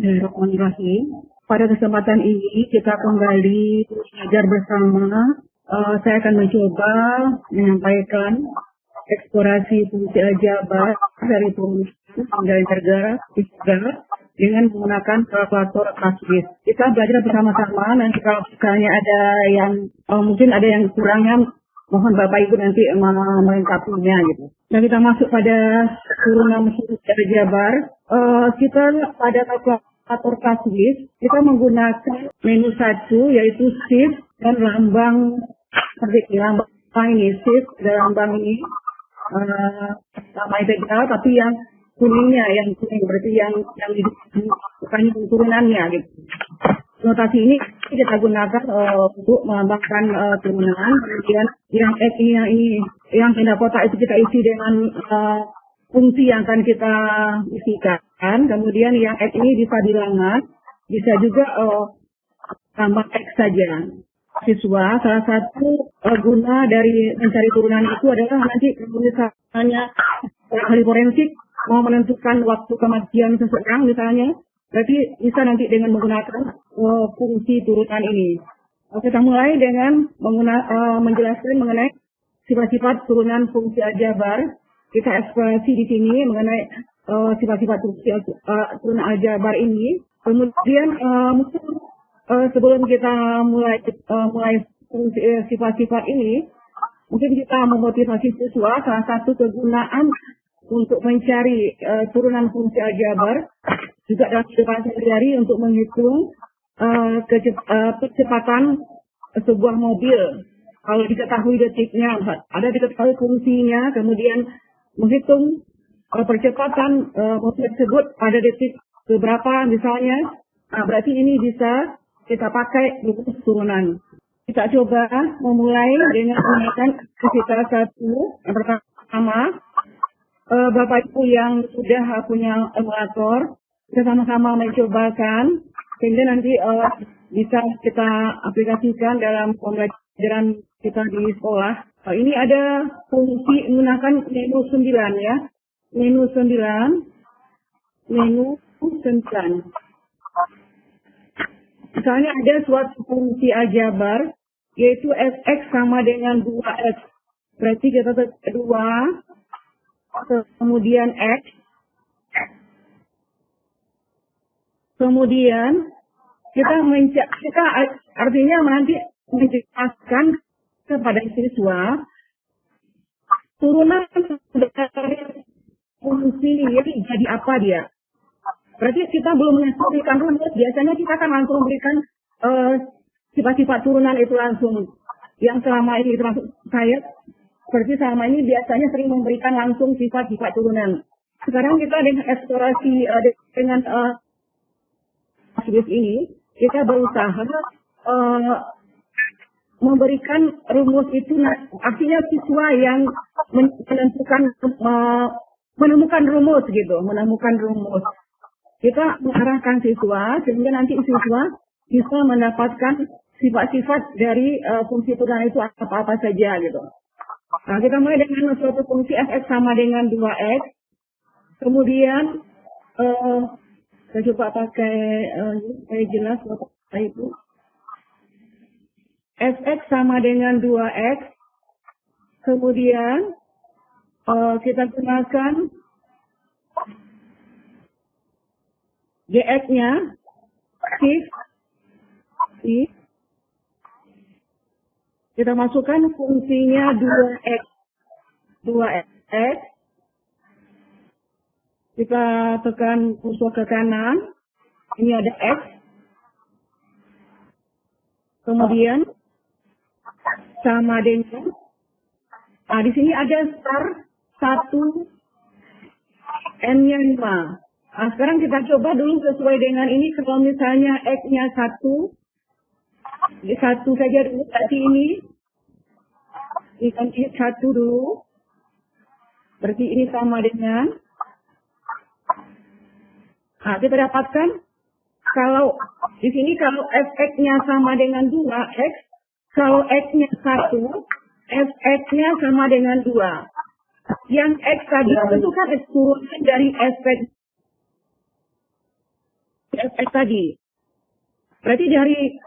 Bismillahirrahmanirrahim. Pada kesempatan ini kita kembali belajar bersama. Saya akan mencoba menyampaikan eksplorasi fungsi aljabar dari perumus dari negara dengan menggunakan kalkulator Kaswis. Kita belajar bersama-sama. Nanti kalau misalnya ada yang mungkin ada yang kurangnya, mohon Bapak Ibu nanti melengkapinya gitu. Nah, kita masuk pada turunan fungsi aljabar. Kita pada kalkulator Kaswis kita menggunakan menu 1 yaitu shift dan lambang seperti lambang ini shift dan lambang ini sama integral tapi yang kuningnya yang kuning berarti yang bukan turunannya gitu. Notasi ini kita gunakan untuk melambangkan turunan. Kemudian yang X ini yang tanda kotak itu kita isi dengan fungsi yang akan kita isikan. Kemudian yang X ini bisa bilangan, bisa juga tambah X saja. Siswa, salah satu guna dari mencari turunan itu adalah nanti misalnya ahli forensik mau menentukan waktu kematian seseorang misalnya, berarti bisa nanti dengan menggunakan fungsi turunan ini. Kita mulai dengan menjelaskan mengenai sifat-sifat turunan fungsi aljabar. Kita eksplorasi di sini mengenai sifat-sifat turunan aljabar ini. Kemudian mungkin sebelum kita mulai sifat-sifat ini, mungkin kita memotivasi siswa salah satu kegunaan untuk mencari turunan fungsi aljabar juga dalam kehidupan sehari-hari untuk menghitung kecepatan sebuah mobil. Kalau diketahui detiknya, ada diketahui fungsinya, kemudian menghitung percepatan mobil tersebut pada detik keberapa misalnya, berarti ini bisa kita pakai rumus turunan. Kita coba memulai dengan menggunakan aktivitas 1. Yang pertama, Bapak Ibu yang sudah punya emulator, kita sama-sama mencobakan sehingga nanti bisa kita aplikasikan dalam pembelajaran kita di sekolah. Ini ada fungsi menggunakan menu 9 ya. Menu 9. Misalnya ada suatu fungsi aljabar yaitu fx sama dengan 2x. Berarti kita 2 kemudian x. Kemudian kita artinya nanti menjelaskan kepada siswa turunan dari fungsi ini jadi apa dia. Berarti kita belum memberikan rumus. Biasanya kita akan langsung memberikan sifat-sifat turunan itu langsung. Yang selama ini termasuk saya, seperti selama ini biasanya sering memberikan langsung sifat-sifat turunan. Sekarang kita dengan eksplorasi dengan ini, kita berusaha memberikan rumus itu, artinya siswa yang menemukan rumus gitu, menemukan rumus. Kita mengarahkan siswa sehingga nanti siswa bisa mendapatkan sifat-sifat dari fungsi turunan itu apa-apa saja gitu. Nah, kita mulai dengan suatu fungsi fx sama dengan 2x. Kemudian saya coba pakai supaya jelas Bapak Ibu. Fx sama dengan 2x. Kemudian kita gunakan dx-nya shift. Kita masukkan fungsinya 2x. 2x. Kita tekan kursor ke kanan. Ini ada x. Kemudian sama dengan. Nah, di sini ada star 1 n-nya 5. Nah, sekarang kita coba dulu sesuai dengan ini. Kalau misalnya x-nya 1 saja dulu. Berarti ini diganti 1 dulu. Berarti ini sama dengan. Nah, kita dapatkan kalau di sini kalau fx-nya sama dengan 2x, kalau x-nya 1, fx-nya sama dengan 2. Yang x tadi itu kan turunan dari fx GFX tadi. Berarti dari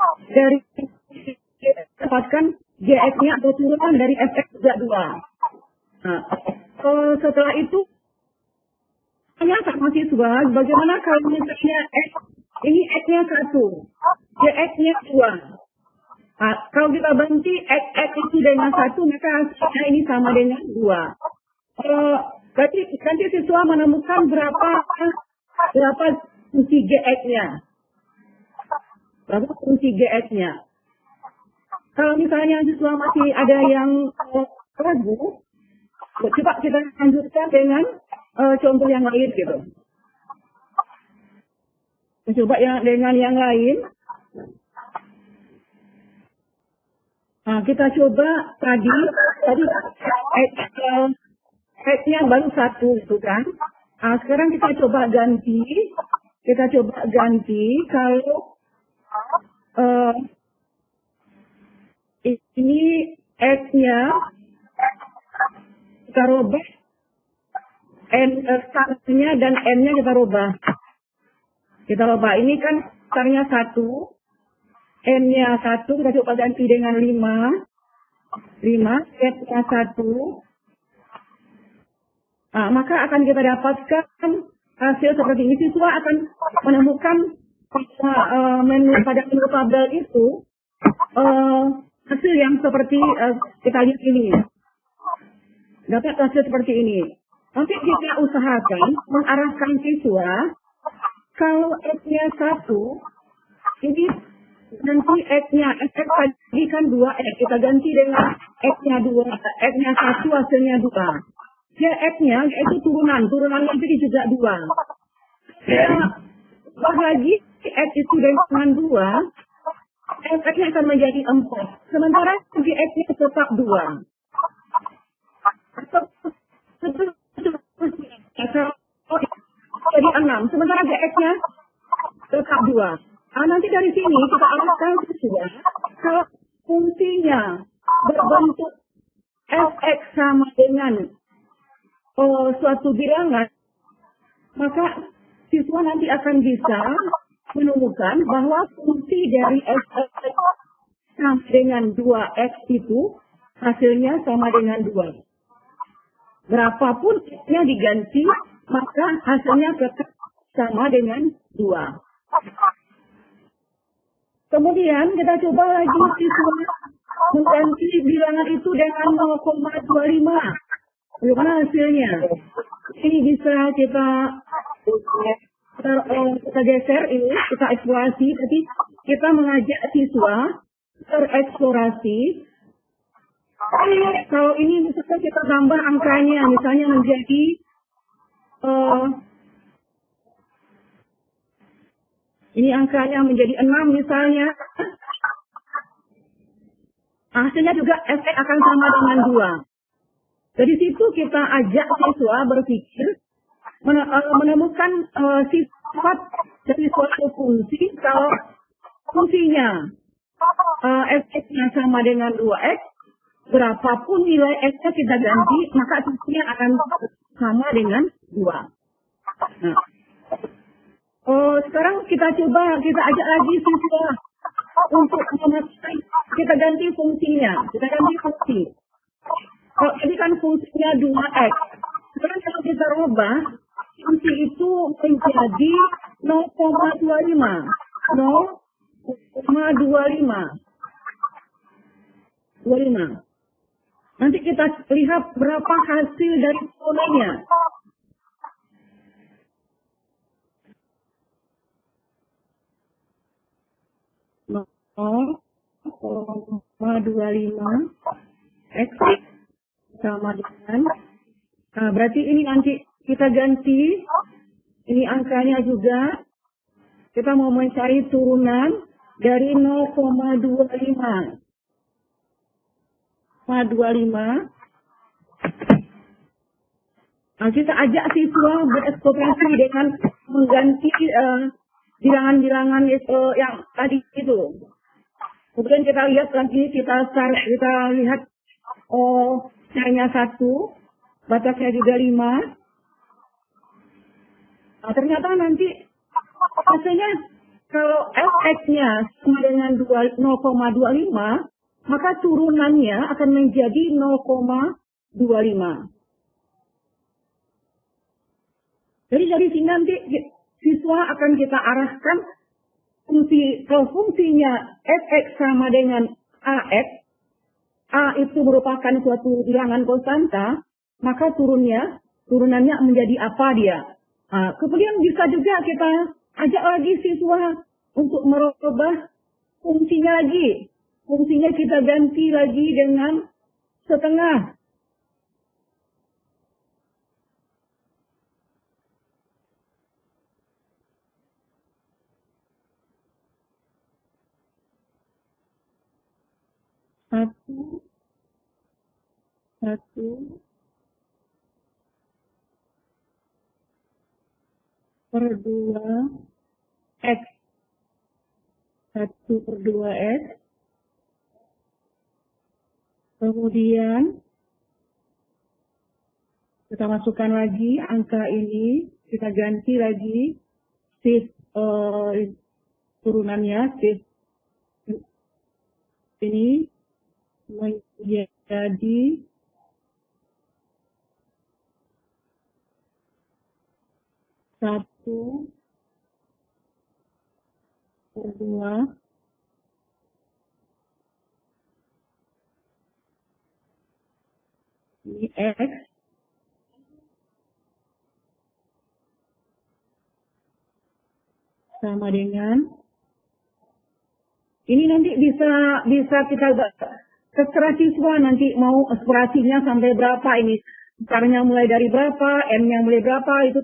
dapatkan GX-nya atau turunan dari FX juga 2. Nah, setelah itu tanya sama siswa, bagaimana kalau misalnya X, ini X-nya 1, GX-nya 2. Nah, kalau kita bantu X itu dengan 1, maka hasilnya ini sama dengan 2. Berarti nanti siswa menemukan berapa fungsi GX-nya. Berapa fungsi GX-nya. Kalau misalnya siswa masih ada yang ragu, coba kita lanjutkan dengan contoh yang lain gitu. Coba dengan yang lain. Nah, kita coba tadi X-nya baru 1 itu kan. Nah, sekarang kita coba ganti kalau ini X-nya kita robah, startnya dan M-nya kita robah. Ini kan startnya 1, M-nya 1, kita coba ganti dengan 5, Z-nya 1. Nah, maka akan kita dapatkan hasil seperti ini. Siswa akan menemukan pada menu tabel itu hasil yang seperti kita lihat ini. Dapat hasil seperti ini. Nanti kita usahakan mengarahkan siswa, kalau X-nya 1, ini nanti X-nya, X tadi kan 2X, kita ganti dengan X-nya 2, X-nya 1 hasilnya 2. Ya X-nya itu turunan nanti juga 2. Ya, lagi X itu dengan 2, X-nya akan menjadi 4. Sementara X-nya tetap 2. Jadi 6. Sementara GX-nya tetap 2. Nah, nanti dari sini kita arahkan siswa, kalau fungsinya berbentuk fx sama dengan suatu bilangan, maka siswa nanti akan bisa menemukan bahwa fungsi dari fx sama dengan 2x itu hasilnya sama dengan 2. Berapapun x-nya diganti, maka hasilnya tetap sama dengan 2. Kemudian kita coba lagi siswa mengganti bilangan itu dengan 0,25. Bagaimana hasilnya? Ini bisa kita geser ini, kita eksplorasi. Jadi kita mengajak siswa bereksplorasi. Kalau ini misalnya kita tambah angkanya, misalnya menjadi ini angkanya menjadi 6 misalnya. Hasilnya juga efek akan sama dengan 2. Dari situ kita ajak siswa berpikir, menemukan sifat dari suatu fungsi. Kalau fungsinya efeknya sama dengan 2x, berapapun nilai x-nya kita ganti, maka fungsinya akan sama dengan 2. Nah, sekarang kita ajak lagi siswa untuk kita ganti fungsinya. Kalau tadi kan fungsinya 2x. Sekarang kalau kita rubah, fungsi itu menjadi 0,25. Nanti kita lihat berapa hasil dari formulanya. X sama dengan, nah berarti ini nanti kita ganti, ini angkanya juga, kita mau mencari turunan dari 0,25. Nah, kita ajak siswa bereksplorasi dengan mengganti bilangan-bilangan yang tadi itu. Kemudian kita lihat lagi, kita lihat caranya 1, batasnya juga 5. Nah, ternyata nanti Hasilnya kalau fx-nya sama dengan 0,25, maka turunannya akan menjadi 0,25. Jadi dari sini nanti siswa akan kita arahkan kalau fungsinya fx sama dengan ax, a itu merupakan suatu bilangan konstanta, maka turunannya menjadi apa dia. Kemudian bisa juga kita ajak lagi siswa untuk merubah fungsinya lagi. Fungsinya kita ganti lagi dengan setengah. Satu per 2 x. 1 per 2 x. Kemudian kita masukkan lagi angka ini, kita ganti lagi turunannya, ini menjadi 1 per 2 ini x sama dengan ini nanti bisa kita terserah siswa nanti mau eksplorasinya sampai berapa ini. Caranya mulai dari berapa, M-nya mulai berapa, itu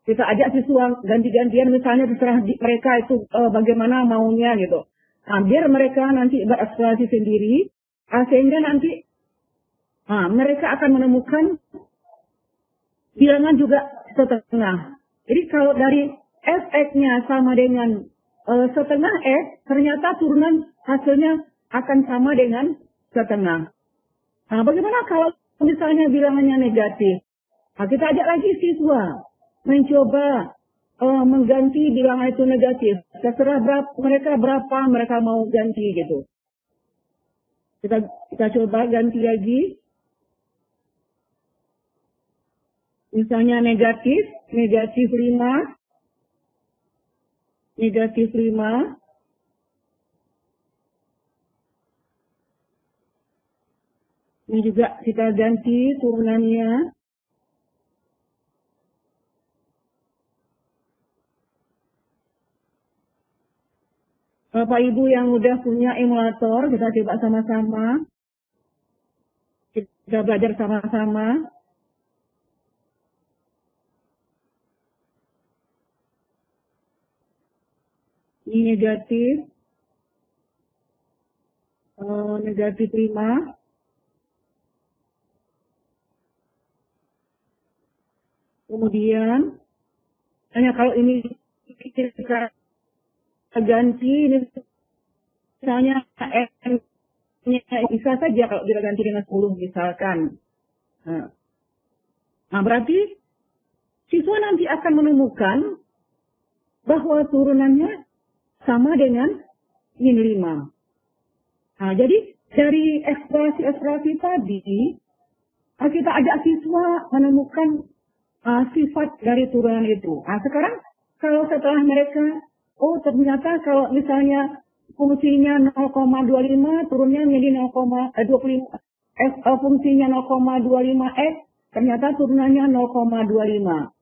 kita ajak siswa ganti-gantian, misalnya terserah mereka itu bagaimana maunya gitu. Nah, biar mereka nanti bereksplorasi sendiri, sehingga nanti mereka akan menemukan bilangan juga setengah. Jadi kalau dari fx-nya sama dengan setengah x, ternyata turunan hasilnya akan sama dengan setengah. Nah, bagaimana kalau misalnya bilangannya negatif? Nah, kita ajak lagi siswa mencoba mengganti bilangan itu negatif. Terserah mereka berapa mereka mau ganti gitu. Kita coba ganti lagi. Misalnya negatif 5. Negatif 5. Ini juga kita ganti turunannya. Bapak Ibu yang udah punya emulator, kita coba sama-sama. Kita belajar sama-sama. Ini negatif. Negatif 5. Kemudian, hanya kalau ini kita ganti, ini misalnya M-nya bisa saja kalau kita ganti dengan 10 misalkan. Nah, berarti siswa nanti akan menemukan bahwa turunannya sama dengan min 5. Nah, jadi dari ekspresi tadi, kita ajak siswa menemukan sifat dari turunan itu. Nah, sekarang kalau setelah mereka, ternyata kalau misalnya fungsinya 0,25, turunnya menjadi 0,25, fungsinya 0,25x, ternyata turunannya 0,25.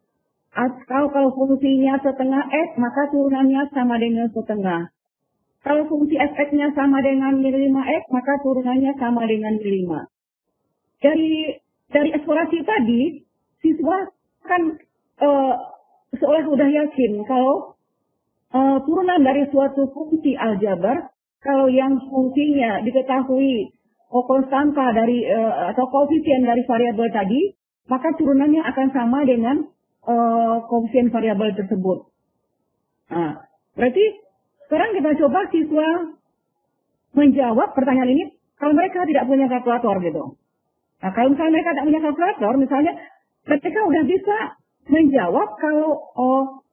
Atau kalau fungsinya setengah x, maka turunannya sama dengan setengah. Kalau fungsi fx-nya sama dengan min 5x, maka turunannya sama dengan min 5. Dari eksplorasi tadi, siswa kan seolah sudah yakin kalau turunan dari suatu fungsi aljabar, kalau yang fungsinya diketahui konstanta dari atau koefisien dari variabel tadi, maka turunannya akan sama dengan koefisien variabel tersebut. Nah, berarti sekarang kita coba siswa menjawab pertanyaan ini kalau mereka tidak punya kalkulator gitu. Nah, kalau misalnya mereka tidak punya kalkulator, misalnya mereka udah bisa menjawab kalau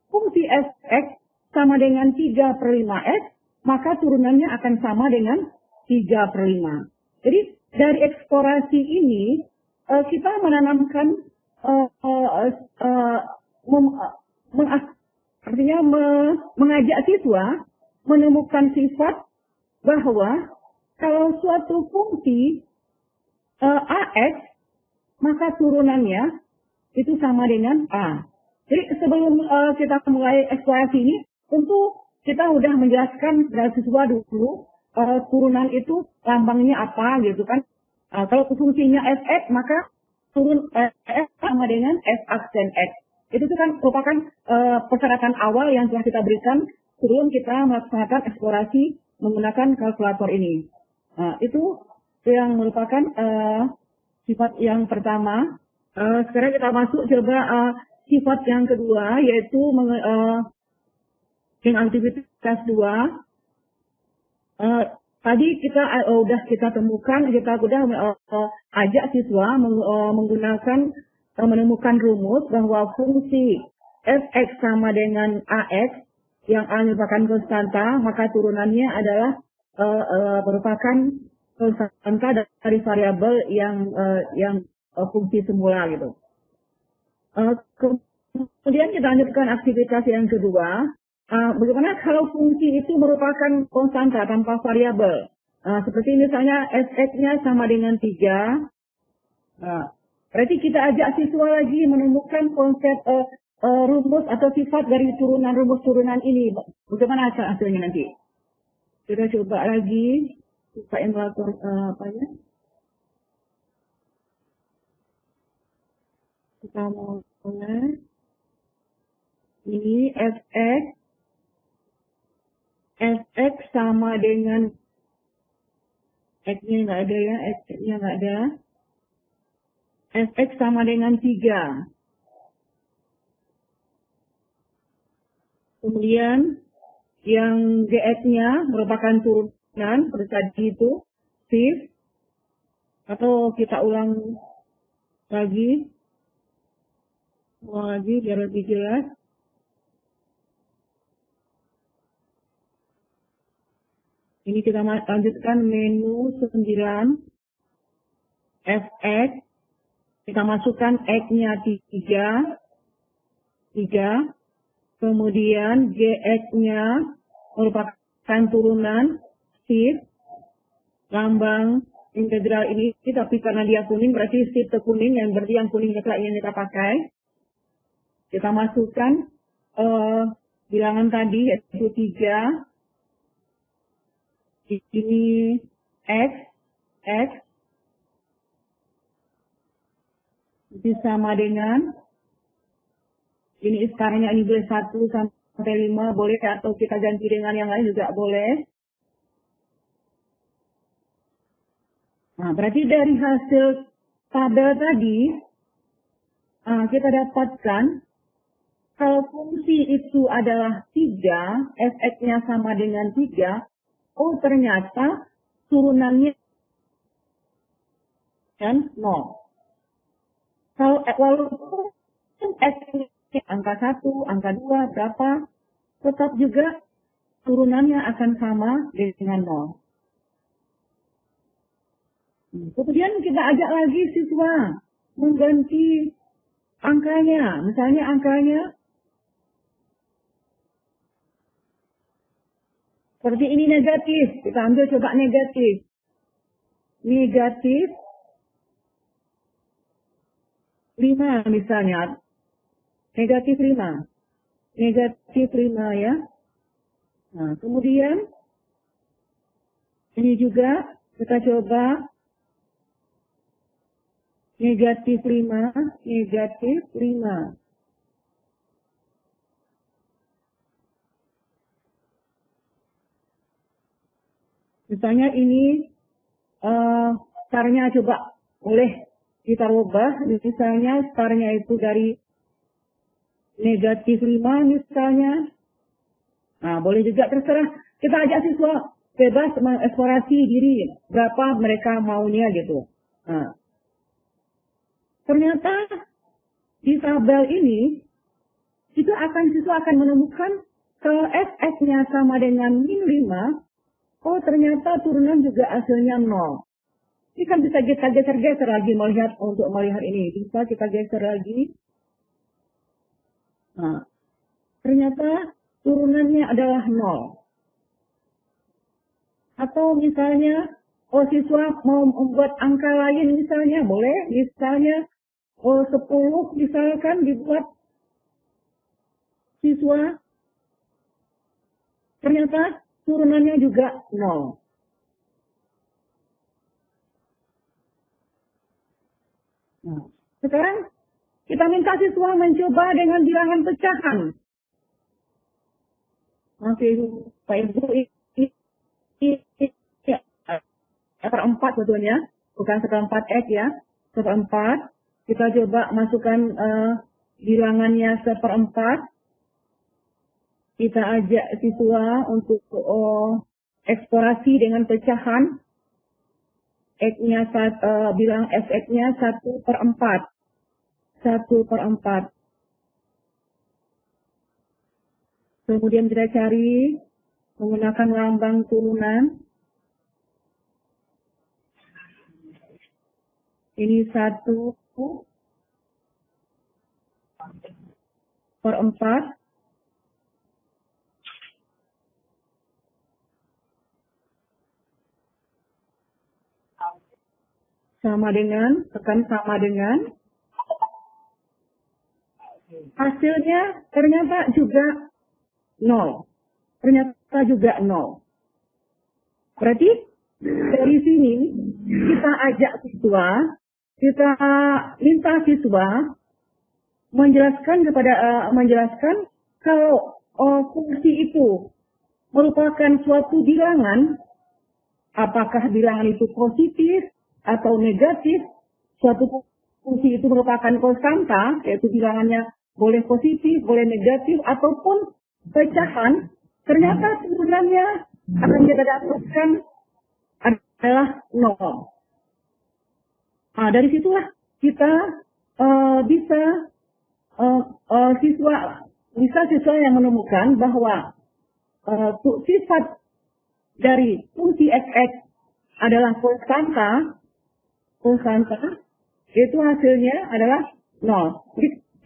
fungsi fx sama dengan 3/5x, maka turunannya akan sama dengan 3/5. Jadi dari eksplorasi ini kita menanamkan artinya mengajak siswa menemukan sifat bahwa kalau suatu fungsi AX, maka turunannya itu sama dengan A. Jadi sebelum kita mulai eksplorasi ini, tentu kita sudah menjelaskan dari siswa dulu turunan itu lambangnya apa gitu kan. Kalau fungsinya fx, maka turun f sama dengan f aksen x. Itu kan merupakan persyaratan awal yang telah kita berikan sebelum kita melaksanakan eksplorasi menggunakan kalkulator ini. Itu yang merupakan sifat yang pertama. Sekarang kita masuk coba sifat yang kedua, yaitu dengan aktivitas 2. Tadi kita kita temukan, kita sudah ajak siswa menggunakan menemukan rumus bahwa fungsi fx sama dengan ax, yang a merupakan konstanta, maka turunannya adalah merupakan konstanta dari variabel yang fungsi semula gitu. Kemudian kita lanjutkan aktivitas yang kedua. Bagaimana kalau fungsi itu merupakan konstanta tanpa variabel? Seperti misalnya fx-nya sama dengan 3. Berarti kita ajak siswa lagi menemukan konsep rumus atau sifat dari rumus turunan ini. Bagaimana hasilnya nanti? Kita coba lagi buka emulator kita mulai. Ini fx sama dengan x-nya nggak ada ya, x-nya nggak ada. Fx sama dengan 3. Kemudian yang gx-nya merupakan turunan seperti tadi itu, shift. Atau kita ulang lagi biar lebih jelas. Ini kita lanjutkan menu 9 fx. Kita masukkan x-nya 3. Kemudian gx-nya merupakan turunan shift. Lambang integral ini, tapi karena dia kuning berarti shift kuning, yang berarti yang kuning yang kita pakai. Kita masukkan bilangan tadi yaitu 3. Ini x itu sama dengan ini sekarangnya ini boleh 1 sampai 5 boleh, atau kita ganti dengan yang lain juga boleh. Nah, berarti dari hasil tabel tadi kita dapatkan kalau fungsi itu adalah 3, fx-nya sama dengan 3, oh ternyata turunannya kan 0. Kalau walaupun x-nya angka 1, angka 2, berapa, tetap juga turunannya akan sama dengan 0. Kemudian kita ajak lagi siswa mengganti angkanya. Misalnya angkanya seperti ini negatif. Kita ambil coba negatif. Negatif 5 misalnya. Negatif 5. Negatif 5 ya. Nah, kemudian ini juga kita coba negatif 5, negatif 5. Misalnya ini startnya coba boleh kita rubah, misalnya startnya itu dari negatif 5 misalnya. Nah, boleh juga terserah. Kita ajak siswa bebas mengeksplorasi diri, berapa mereka maunya gitu. Nah, ternyata di tabel ini siswa akan menemukan kalau fx-nya sama dengan min 5, oh ternyata turunan juga hasilnya 0. Ini kan bisa kita geser-geser lagi untuk melihat ini. Bisa kita geser lagi. Nah, ternyata turunannya adalah 0. Atau misalnya, siswa mau membuat angka lain misalnya, boleh. Misalnya, 10 misalkan dibuat siswa, ternyata turunannya juga 0. Nah, sekarang kita minta siswa mencoba dengan bilangan pecahan. Masih Pak Ibu, ini seperempat sebetulnya, bukan seperempat X ya, seperempat. Kita coba masukkan bilangannya seperempat. Kita ajak siswa untuk eksplorasi dengan pecahan. X-nya bilang fx-nya 1/4. 1/4. Kemudian kita cari menggunakan lambang turunan. Ini 1/4. Sama dengan, tekan sama dengan. Hasilnya ternyata juga 0. Ternyata juga 0. Berarti dari sini kita ajak siswa, kita minta siswa menjelaskan kalau fungsi itu merupakan suatu bilangan, apakah bilangan itu positif atau negatif, suatu fungsi itu merupakan konstanta, yaitu bilangannya boleh positif, boleh negatif, ataupun pecahan, ternyata turunannya akan kita dapatkan adalah 0. Nah, dari situlah kita siswa yang menemukan bahwa sifat dari fungsi fx adalah konstanta, itu hasilnya adalah 0.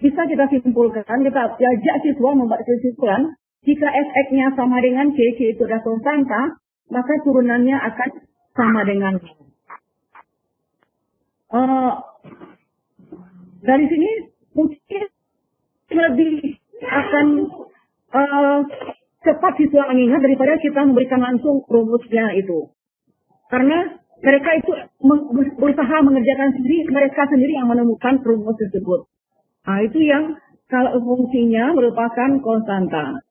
Bisa kita simpulkan, kita ajak siswa membuat kesimpulan, jika fx-nya sama dengan c itu adalah konstanta, maka turunannya akan sama dengan 0. Dari sini mungkin lebih akan cepat siswa mengingat daripada kita memberikan langsung rumusnya itu. Karena mereka itu berusaha mengerjakan sendiri, mereka sendiri yang menemukan rumus tersebut. Nah, itu yang kalau fungsinya merupakan konstanta.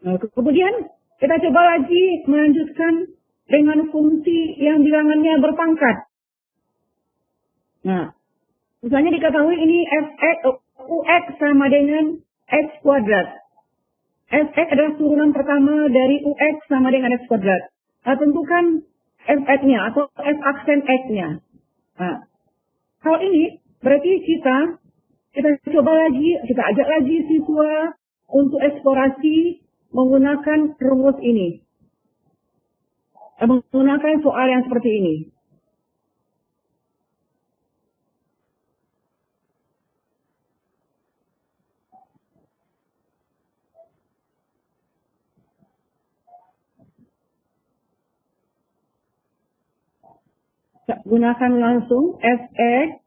Nah, kemudian kita coba lagi melanjutkan dengan fungsi yang bilangannya berpangkat. Nah, misalnya diketahui ini ux sama dengan x kuadrat. Fx adalah turunan pertama dari ux sama dengan x kuadrat. Nah, tentukan fx-nya atau f aksen x-nya. Nah, hal ini berarti kita coba lagi, kita ajak lagi siswa untuk eksplorasi menggunakan rumus ini. Menggunakan soal yang seperti ini. Gunakan langsung fx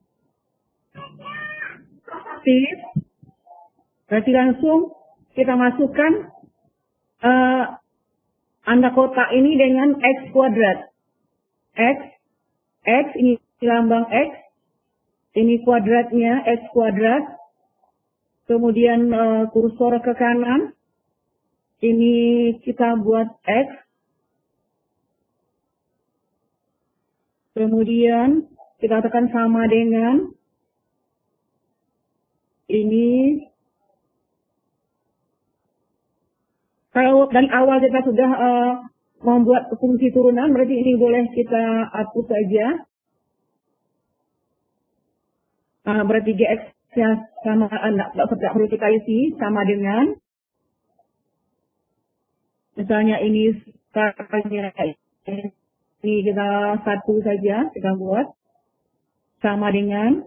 aktif, berarti langsung kita masukkan tanda kotak ini dengan x kuadrat. X ini lambang x, ini kuadratnya x kuadrat, kemudian kursor ke kanan, ini kita buat x, kemudian kita tekan sama dengan ini. Kalau dari awal kita sudah membuat fungsi turunan, berarti ini boleh kita hapus saja. Berarti gx sama anak tidak perlu kita isi sama dengan misalnya ini kita satu saja kita buat sama dengan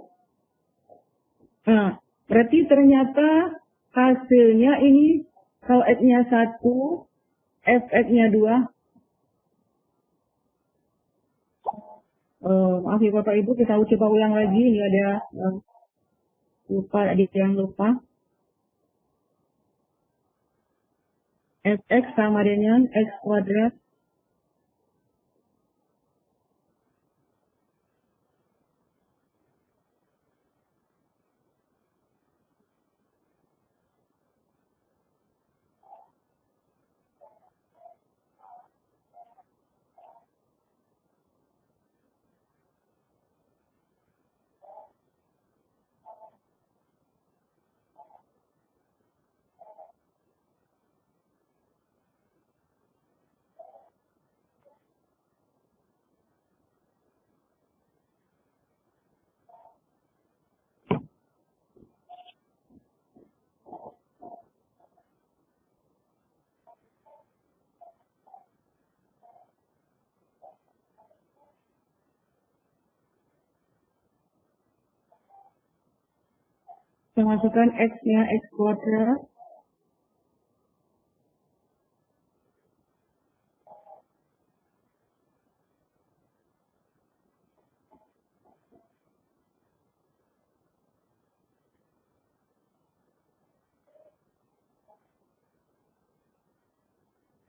berarti ternyata hasilnya ini kalau X-nya 1 Fx-nya 2 maaf ya Bapak Ibu, kita coba ulang lagi. Ini ada yang lupa. Fx sama dengan X kuadrat saya masukkan X-nya X kuadrat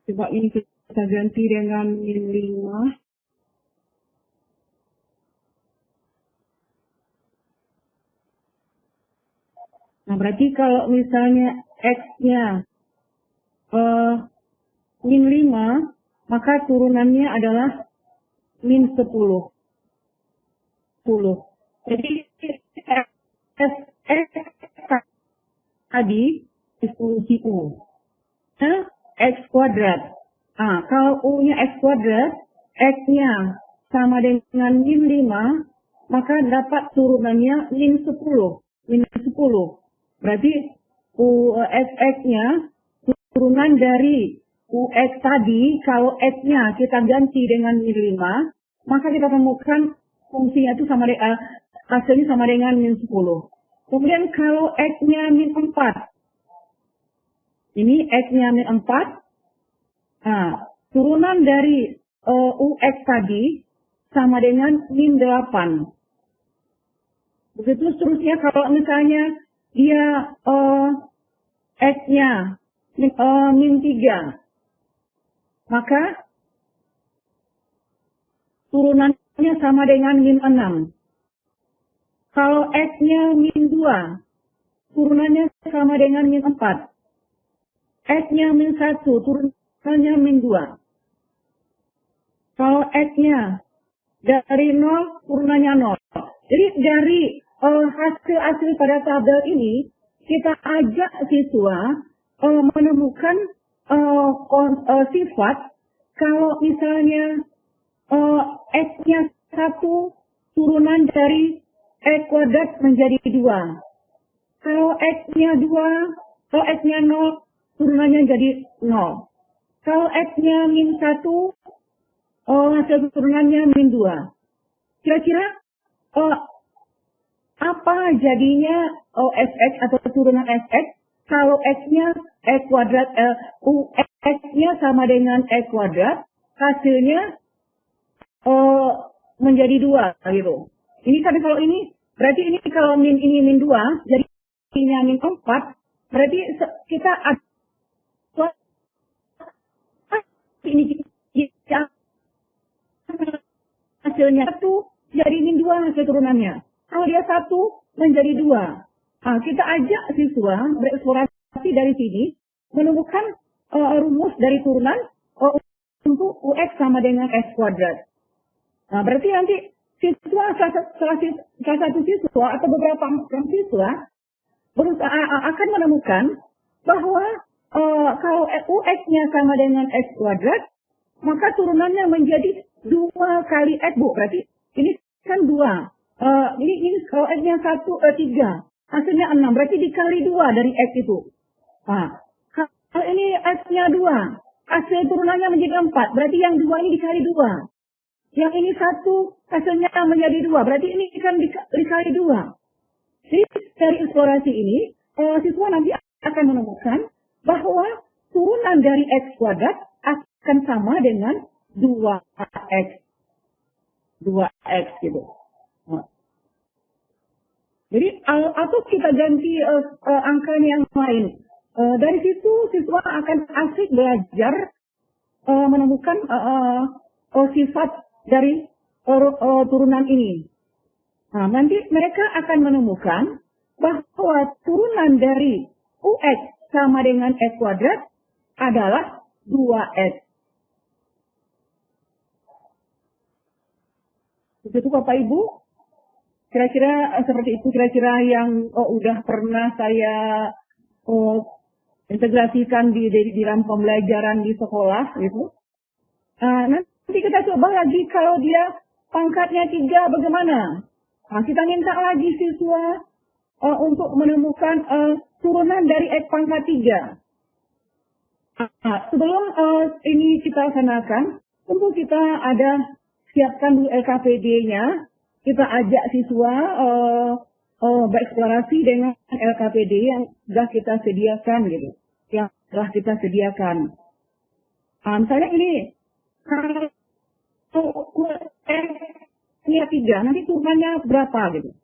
coba ini kita ganti dengan min 5. Nah, berarti kalau misalnya X-nya min 5, maka turunannya adalah min 10. Jadi, X tadi distribusi U. Nah, X kuadrat. Nah, kalau U-nya X kuadrat, X-nya sama dengan min 5, maka dapat turunannya min 10. Berarti Fx-nya turunan dari Ux tadi, kalau X-nya kita ganti dengan min 5, maka kita temukan fungsinya itu hasilnya sama dengan min 10. Kemudian kalau X-nya min 4, ini X-nya min 4, nah, turunan dari Ux tadi sama dengan min 8. Begitu seterusnya kalau misalnya dia X-nya min 3, maka turunannya sama dengan min 6. Kalau X-nya min 2, turunannya sama dengan min 4. X-nya min 1, turunannya min 2. Kalau X-nya dari 0, turunannya 0. Jadi dari hasil-hasil pada tabel ini, kita ajak siswa menemukan sifat kalau misalnya X-nya 1 turunan dari X kuadrat menjadi 2. Kalau X-nya 2, kalau X-nya 0, turunannya jadi 0. Kalau X-nya min 1, hasil turunannya min 2. Kira-kira apa jadinya Fx atau turunan Fx kalau X-nya X kuadrat, X-nya sama dengan X kuadrat, hasilnya menjadi 2 gitu. Ini kan kalau ini, berarti ini kalau min 2, jadi min 4, berarti kita ini hasilnya 1 jadi min 2 hasil turunannya. Kalau dia 1 menjadi 2. Nah, kita ajak siswa bereksplorasi dari sini menemukan rumus dari turunan untuk Ux sama dengan X kuadrat. Nah, berarti nanti siswa salah satu siswa atau beberapa siswa akan menemukan bahwa kalau Ux-nya sama dengan X kuadrat, maka turunannya menjadi 2 kali X, Bu. Berarti ini kan 2. Ini kalau X-nya 3. hasilnya 6, berarti dikali 2 dari X itu. Nah, kalau ini X-nya 2, hasil turunannya menjadi 4, berarti yang 2 ini dikali 2. Yang ini 1, hasilnya menjadi 2, berarti ini kan dikali 2. Jadi dari eksplorasi ini, siswa nanti akan menemukan bahwa turunan dari X kuadrat akan sama dengan 2X. 2X gitu. Nah. Jadi atau kita ganti angkanya yang lain. Dari situ siswa akan asik belajar menemukan sifat dari turunan ini. Nah, nanti mereka akan menemukan bahwa turunan dari UX sama dengan X kuadrat adalah 2X. Begitu Bapak Ibu? Kira-kira seperti itu, kira-kira yang udah pernah saya integrasikan di dalam pembelajaran di sekolah gitu. Nanti kita coba lagi kalau dia pangkatnya 3 bagaimana? Nah, kita minta lagi siswa untuk menemukan turunan dari X pangkat 3. Nah, sebelum ini kita laksanakan, tentu kita ada siapkan dulu LKPD-nya. Kita ajak siswa bereksplorasi dengan LKPD yang sudah kita sediakan gitu, yang telah kita sediakan. Misalnya ini kalau ini 3, nanti turunannya berapa gitu.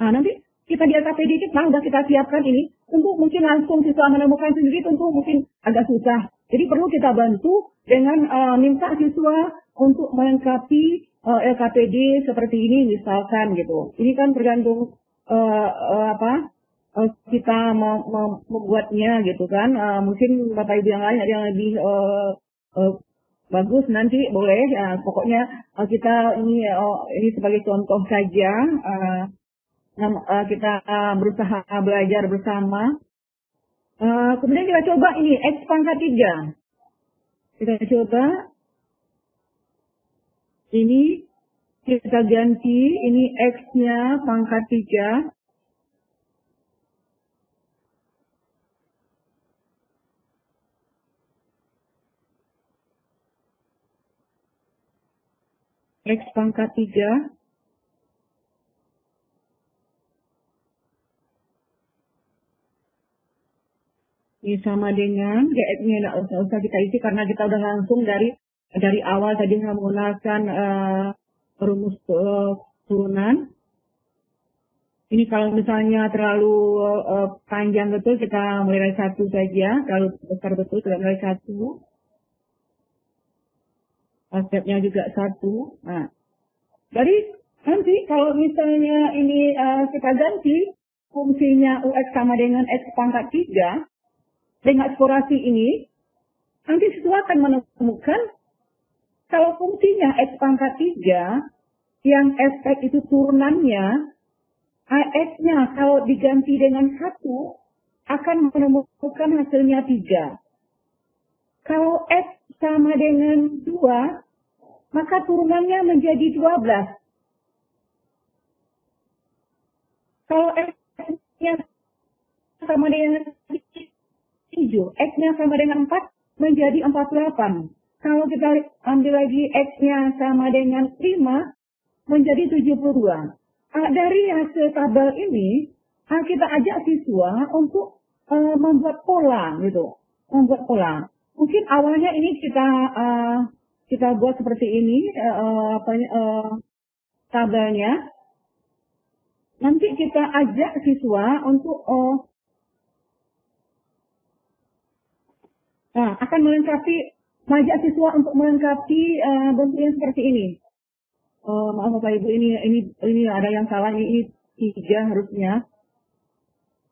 Nah, nanti kita di LKPD kita sudah kita siapkan ini, tentu mungkin langsung siswa menemukan sendiri tentu mungkin agak susah. Jadi perlu kita bantu dengan minta siswa untuk melengkapi LKPD seperti ini misalkan gitu. Ini kan tergantung kita membuatnya gitu kan. Mungkin Bapak Ibu yang lain ada yang lebih bagus nanti boleh. Pokoknya kita ini sebagai contoh saja. Kita berusaha belajar bersama. Kemudian kita coba ini X pangkat 3. Kita coba. Ini kita ganti, ini X-nya pangkat 3. X pangkat 3. Ini sama dengan GX-nya tidak usah kita isi karena kita udah langsung dari awal tadi menggunakan rumus turunan. Ini kalau misalnya terlalu panjang betul kita mulai dari 1 saja, terlalu besar betul kita mulai 1. Stepnya juga 1. Nah, jadi nanti kalau misalnya ini kita ganti fungsinya UX sama dengan X pangkat 3 dengan eksplorasi ini, nanti siswa akan menemukan kalau fungsinya X pangkat 3, yang Fx itu turunannya, X-nya kalau diganti dengan 1, akan menemukan hasilnya 3. Kalau X sama dengan 2, maka turunannya menjadi 12. Kalau X-nya sama dengan 7, X-nya sama dengan 4, menjadi 48. Kalau kita ambil lagi X-nya sama dengan 5, menjadi 72. Dari hasil tabel ini, kita ajak siswa untuk membuat pola, gitu. Membuat pola. Mungkin awalnya ini kita buat seperti ini, tabelnya. Nanti kita ajak siswa untuk akan mengajak siswa untuk melengkapi bentuknya seperti ini. Maaf Bapak Ibu, ini ada yang salah, ini 3 harusnya.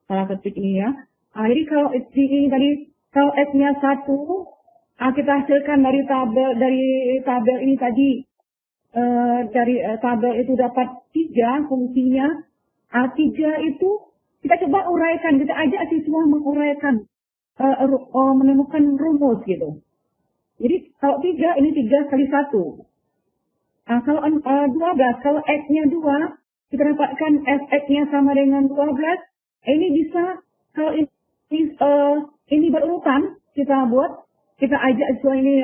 Salah ketik ini ya. Jadi kalau ini tadi kalau X-nya 1, kita hasilkan dari tabel ini tadi. Dari tabel itu dapat 3 fungsinya. 3 itu kita coba uraikan, kita ajak siswa menguraikan, menemukan rumus gitu. Jadi kalau 3, ini 3 kali 1. Kalau 12, kalau X-nya 2, kita dapatkan fx-nya sama dengan 12. Ini bisa, kalau ini berurutan, kita ajak siswa ini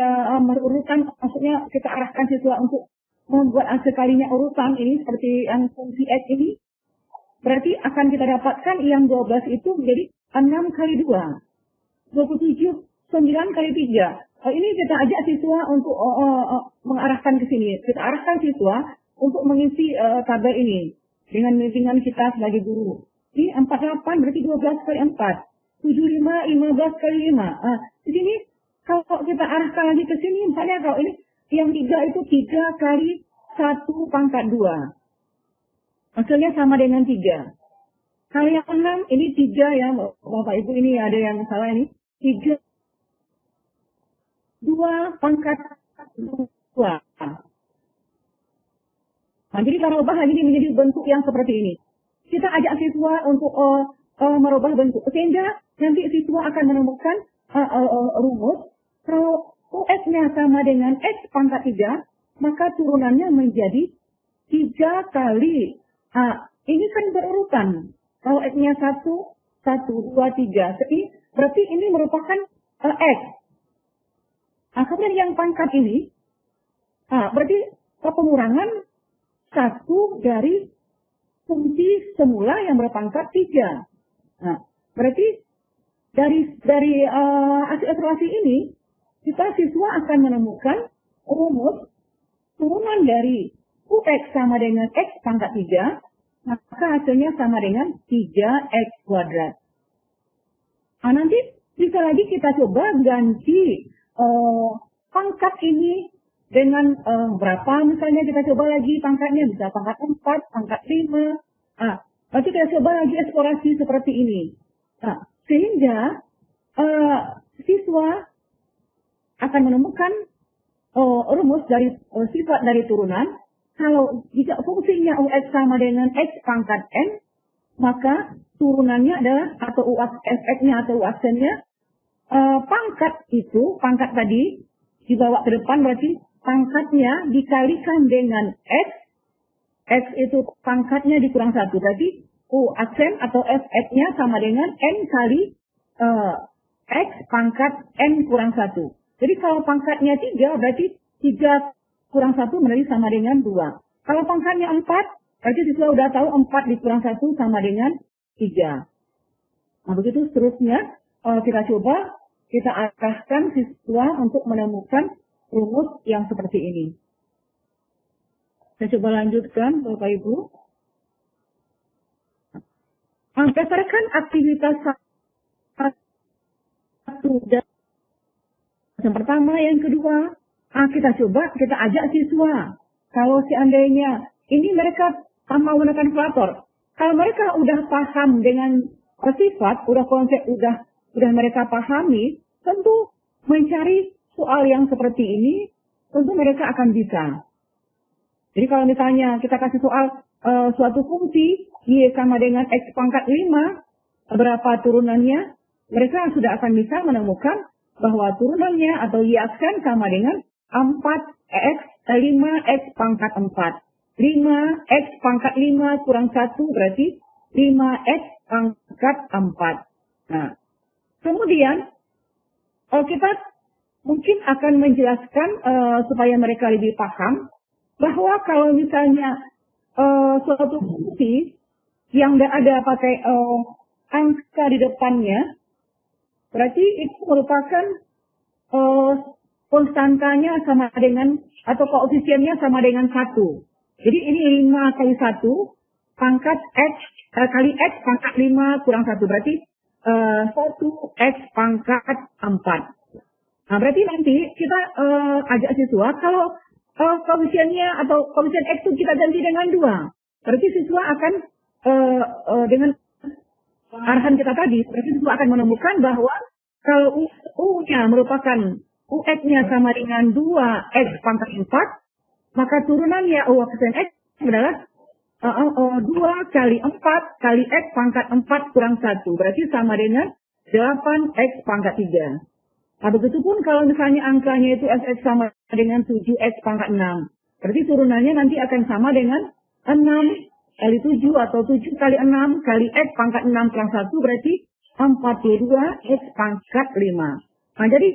berurutan, maksudnya kita arahkan siswa untuk membuat sekalinya urutan ini, seperti yang fungsi x ini, berarti akan kita dapatkan yang 12 itu menjadi 6 kali 2. 27, 9 kali 3. Ini kita ajak siswa untuk mengarahkan ke sini. Kita arahkan siswa untuk mengisi tabel ini dengan bimbingan kita sebagai guru. Ini 48 berarti 12 kali 4. 75, 15 kali 5. Di sini kalau kita arahkan lagi ke sini, misalnya kalau ini yang 3 itu 3 kali 1 pangkat 2. Hasilnya sama dengan 3. Kalau yang 6 ini 3 ya, Bapak Ibu, ini ada yang salah ini. 3 2 pangkat 2. Nah, jadi kita rubah lagi menjadi bentuk yang seperti ini. Kita ajak siswa untuk merubah bentuk. Sehingga nanti siswa akan menemukan rumus. Kalau US-nya sama dengan X pangkat 3, maka turunannya menjadi 3 kali. Ini kan berurutan. Kalau X-nya 1, 2, 3. Jadi, berarti ini merupakan X. Kemudian yang pangkat ini, berarti pengurangan 1 dari fungsi semula yang berpangkat 3. Berarti dari hasil evaluasi ini, siswa akan menemukan rumus turunan dari UX sama dengan X pangkat 3, maka hasilnya sama dengan 3X kuadrat. Nanti bisa lagi kita coba ganti pangkat ini dengan berapa, misalnya kita coba lagi pangkatnya, bisa pangkat 4, pangkat 5. Nanti kita coba lagi eksplorasi seperti ini. Sehingga siswa akan menemukan rumus dari sifat dari turunan. Kalau jika fungsinya UX sama dengan X pangkat N, maka turunannya adalah, atau UX-nya atau UX-nya, pangkat tadi dibawa ke depan, berarti pangkatnya dikalikan dengan X. X itu pangkatnya dikurang 1. Berarti UX-nya atau FX-nya sama dengan N kali X pangkat N kurang 1. Jadi kalau pangkatnya 3, berarti 3 kurang 1 menjadi sama dengan 2. Kalau pangkatnya 4, berarti siswa sudah tahu 4 dikurang 1 sama dengan 3. Nah, begitu seterusnya. Kita coba, kita arahkan siswa untuk menemukan rumus yang seperti ini. Saya coba lanjutkan, Bapak Ibu. Berdasarkan aktivitas 1 dan yang pertama, yang kedua, kita ajak siswa. Kalau seandainya ini mereka tanpa menggunakan kalkulator, kalau mereka udah paham dengan sifat, konsep udah mereka pahami, tentu mencari soal yang seperti ini, tentu mereka akan bisa. Jadi kalau misalnya kita kasih soal suatu fungsi Y sama dengan X pangkat 5, berapa turunannya, mereka sudah akan bisa menemukan bahwa turunannya atau Y aksen sama dengan 5X pangkat 4. 5X pangkat 5 kurang 1 berarti 5X pangkat 4. Nah, kemudian kita mungkin akan menjelaskan supaya mereka lebih paham bahwa kalau misalnya suatu fungsi yang tidak ada pakai angka di depannya, berarti itu merupakan konstantanya sama dengan, atau koefisiennya sama dengan 1. Jadi ini 5 kali 1 pangkat X kali X pangkat 5 kurang 1. Berarti 1X pangkat 4. Nah, berarti nanti kita ajak siswa, kalau koefisiennya atau koefisien X itu kita ganti dengan 2. Berarti siswa akan dengan arahan kita tadi, berarti siswa akan menemukan bahwa kalau U-nya merupakan UX-nya sama dengan 2X pangkat 4, maka turunannya koefisien X adalah 2 kali 4 kali X pangkat 4 kurang 1. Berarti sama dengan 8X pangkat 3. Nah, begitupun kalau misalnya angkanya itu X sama dengan 7X pangkat 6. Berarti turunannya nanti akan sama dengan 6 kali 7 atau 7 kali 6 kali X pangkat 6 kurang 1 berarti 42 X pangkat 5. Nah, jadi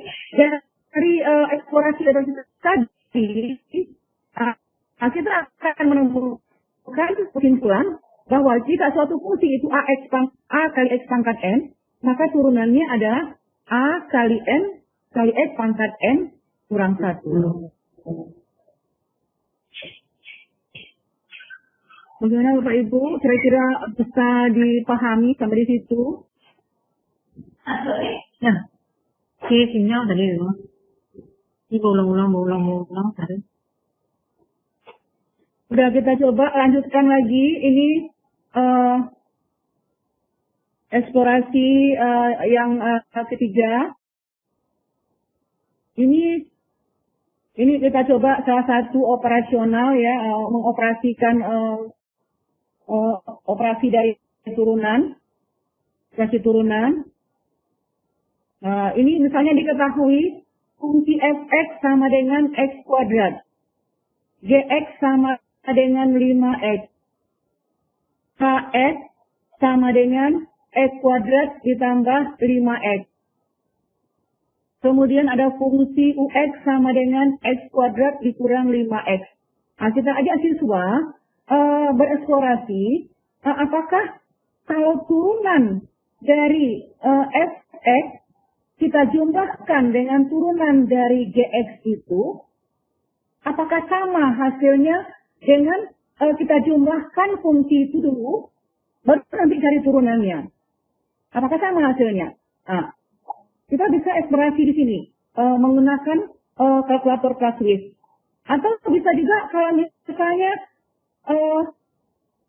dari eksplorasi tadi, kita akan menemukan kesimpulan bahwa jika suatu fungsi itu A kali X pangkat N, maka turunannya adalah A kali N kali X pangkat N kurang 1. Bagaimana Bapak Ibu? Kira-kira bisa dipahami sampai di situ? Nah, sinyal tadi itu. Ini ulang tadi. Udah, kita coba lanjutkan lagi. Ini eksplorasi yang ketiga. Ini kita coba salah satu operasional ya, mengoperasikan operasi dari turunan, operasi turunan. Ini misalnya diketahui fungsi fx sama dengan x kuadrat, gx sama dengan 5x, hx sama dengan x kuadrat ditambah 5x. Kemudian ada fungsi ux sama dengan x kuadrat dikurang 5x. Nah, kita ajak siswa bereksplorasi apakah kalau turunan dari fx kita jumlahkan dengan turunan dari gx itu, apakah sama hasilnya dengan kita jumlahkan fungsi itu dulu, baru nanti cari turunannya. Apakah sama hasilnya? Nah, kita bisa eksplorasi di sini menggunakan kalkulator Classwiz. Atau bisa juga kalau misalnya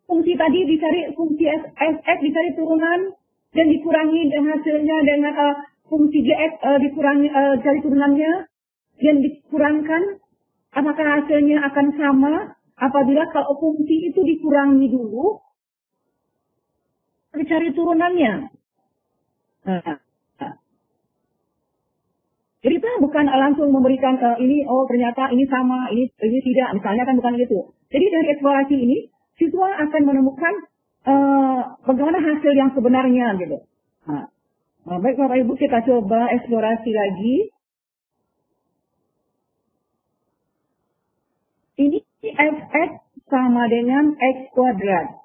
fungsi tadi dicari fungsi fx dicari turunan dan dikurangi dan hasilnya dengan fungsi gx dikurangi cari turunannya dan dikurangkan, apakah hasilnya akan sama apabila kalau fungsi itu dikurangi dulu dicari turunannya. Jadi kita bukan langsung memberikan ini, oh ternyata ini sama, ini tidak, misalnya kan bukan gitu. Jadi dari eksplorasi ini, siswa akan menemukan bagaimana hasil yang sebenarnya gitu. Nah, baik Bapak Ibu, kita coba eksplorasi lagi. Ini fx sama dengan x kuadrat.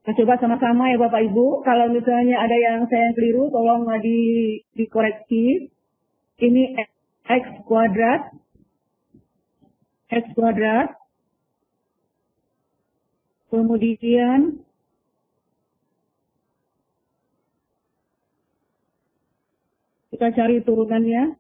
Kita coba sama-sama ya Bapak Ibu. Kalau misalnya ada yang saya keliru, tolong dikoreksi. Ini x kuadrat, kemudian kita cari turunannya.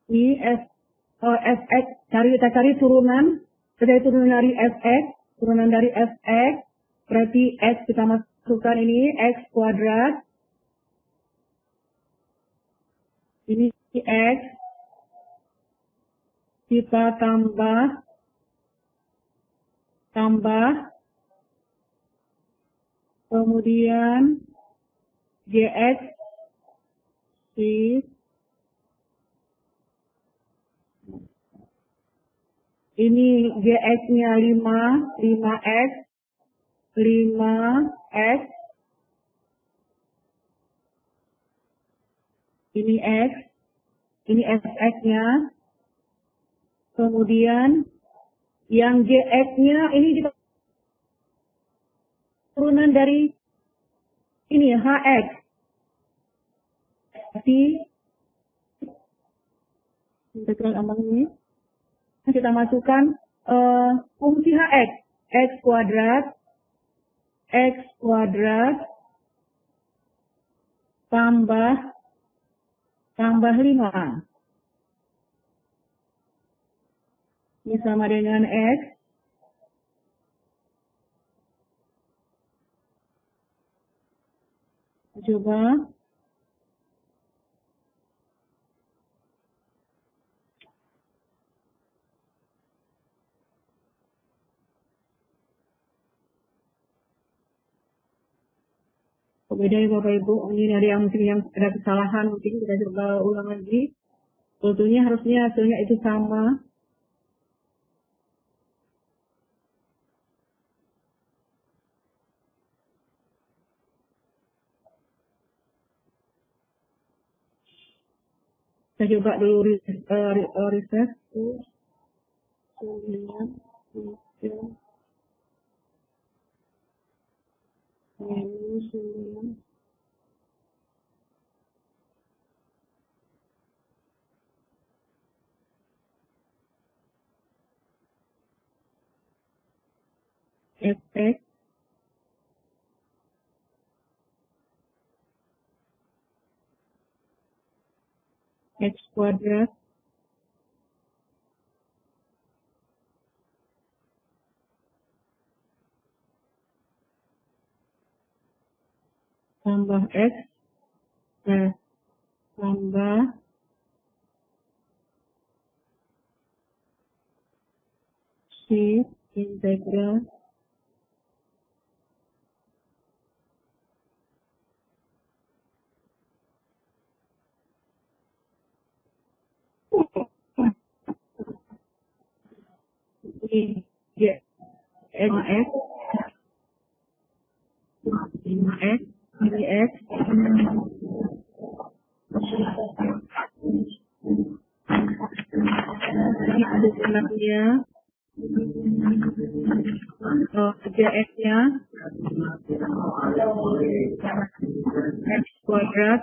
Ini fx, kita cari turunan dari fx, berarti x kita masukkan ini x kuadrat, ini x, kita tambah, kemudian gx, ini gx-nya 5x, ini x, ini fx-nya, kemudian yang gx-nya ini turunan dari ini hx, jadi kita masukkan fungsi hx, x kuadrat tambah 5. Ini sama dengan x. Coba. Beda ya Bapak Ibu, ini dari yang mungkin yang ada kesalahan, mungkin kita coba ulang lagi. Sebetulnya harusnya hasilnya itu sama. Saya coba dulu reset. Fx x kuadrat tambah x tambah c integral y x 5x ini x ini ada sebenarnya jx-nya x kuadrat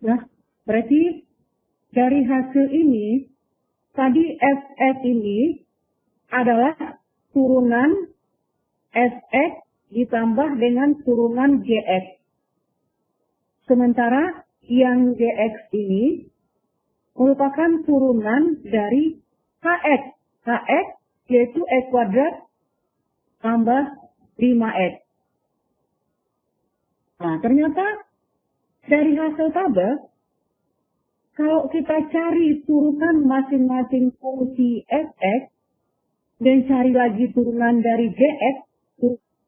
ya, berarti dari hasil ini tadi fx ini adalah turunan fx ditambah dengan turunan gx. Sementara yang gx ini merupakan turunan dari kx. Kx yaitu x kuadrat tambah 5x. Nah, ternyata dari hasil tabel, kalau kita cari turunan masing-masing fungsi fx dan cari lagi turunan dari gx,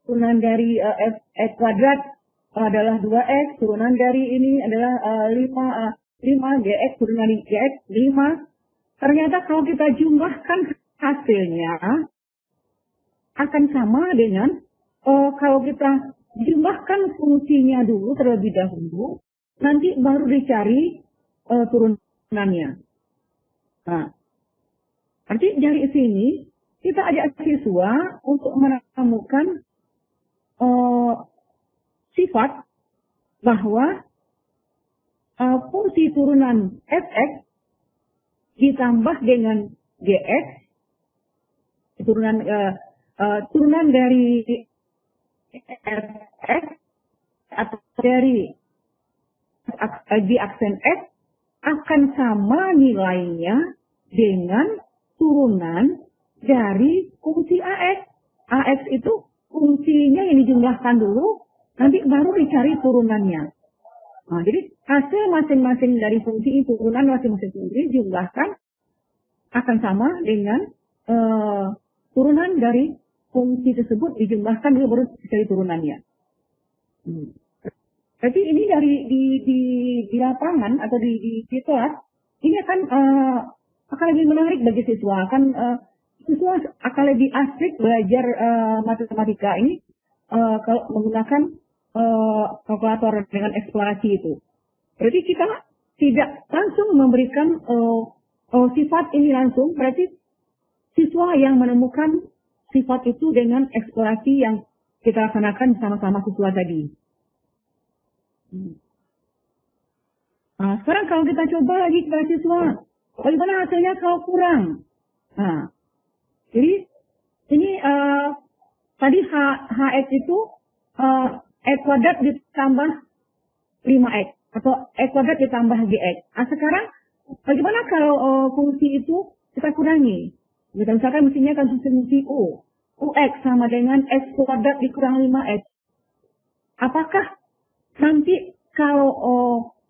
turunan dari x kuadrat adalah 2x, turunan dari ini adalah 5 gx, turunan dari gx 5. Ternyata kalau kita jumlahkan hasilnya akan sama dengan kalau kita jumlahkan fungsinya dulu terlebih dahulu, nanti baru dicari turunannya. Nah, nanti dari sini kita ajak siswa untuk menemukan sifat bahwa fungsi turunan fx ditambah dengan gx, turunan dari fx atau dari di aksen x akan sama nilainya dengan turunan dari fungsi ax. Ax itu fungsinya yang dijumlahkan dulu, nanti baru dicari turunannya. Nah, jadi hasil masing-masing dari fungsi turunan masing-masing fungsi dijumlahkan akan sama dengan turunan dari fungsi tersebut dijumlahkan dulu baru dicari turunannya. Jadi ini dari di lapangan atau di kelas ini akan lebih menarik bagi siswa, siswa akan lebih asik belajar matematika ini kalau menggunakan kalkulator dengan eksplorasi itu. Berarti kita tidak langsung memberikan sifat ini langsung, berarti siswa yang menemukan sifat itu dengan eksplorasi yang kita laksanakan bersama-sama siswa tadi. Nah, sekarang kalau kita coba lagi kepada siswa, bagaimana hasilnya kalau kurang? Nah, jadi ini tadi HX itu X kuadrat ditambah 5X atau X kuadrat ditambah GX. Nah, sekarang bagaimana kalau fungsi itu kita kurangi? Kita misalkan mestinya kan fungsi UX sama dengan X kuadrat dikurang 5X. Apakah nanti kalau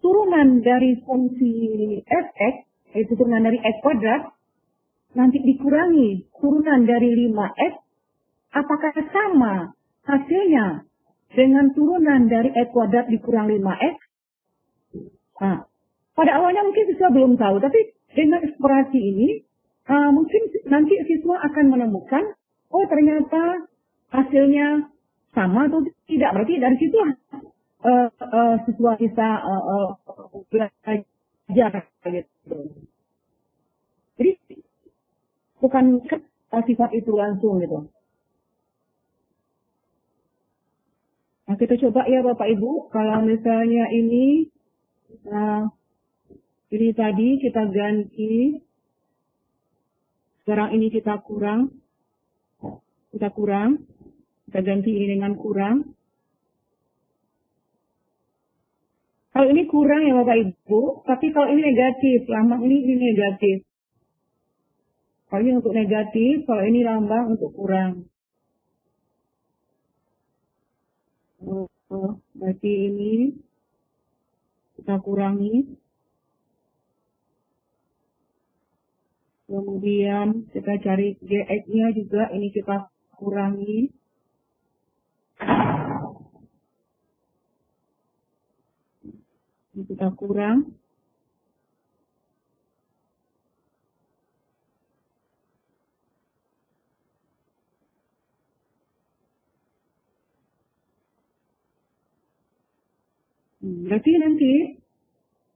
turunan dari fungsi Fx, yaitu turunan dari X kuadrat, nanti dikurangi turunan dari 5X, apakah sama hasilnya dengan turunan dari X kuadrat dikurang 5X? Nah, pada awalnya mungkin siswa belum tahu, tapi dengan eksplorasi ini, mungkin nanti siswa akan menemukan, oh ternyata hasilnya sama atau tidak. Berarti dari situ siswa bisa belajar gitu. Jadi bukan sifat itu langsung gitu. Nah, kita coba ya Bapak Ibu, kalau misalnya ini tadi kita ganti, sekarang ini kita ganti ini dengan kurang. Kalau ini kurang ya Bapak Ibu, tapi kalau ini negatif, lambang ini negatif. Kalau ini untuk negatif, kalau ini lambang untuk kurang. Berarti ini kita kurangi. Kemudian kita cari GX-nya juga, ini kita kurangi. Ini kita kurang. Berarti nanti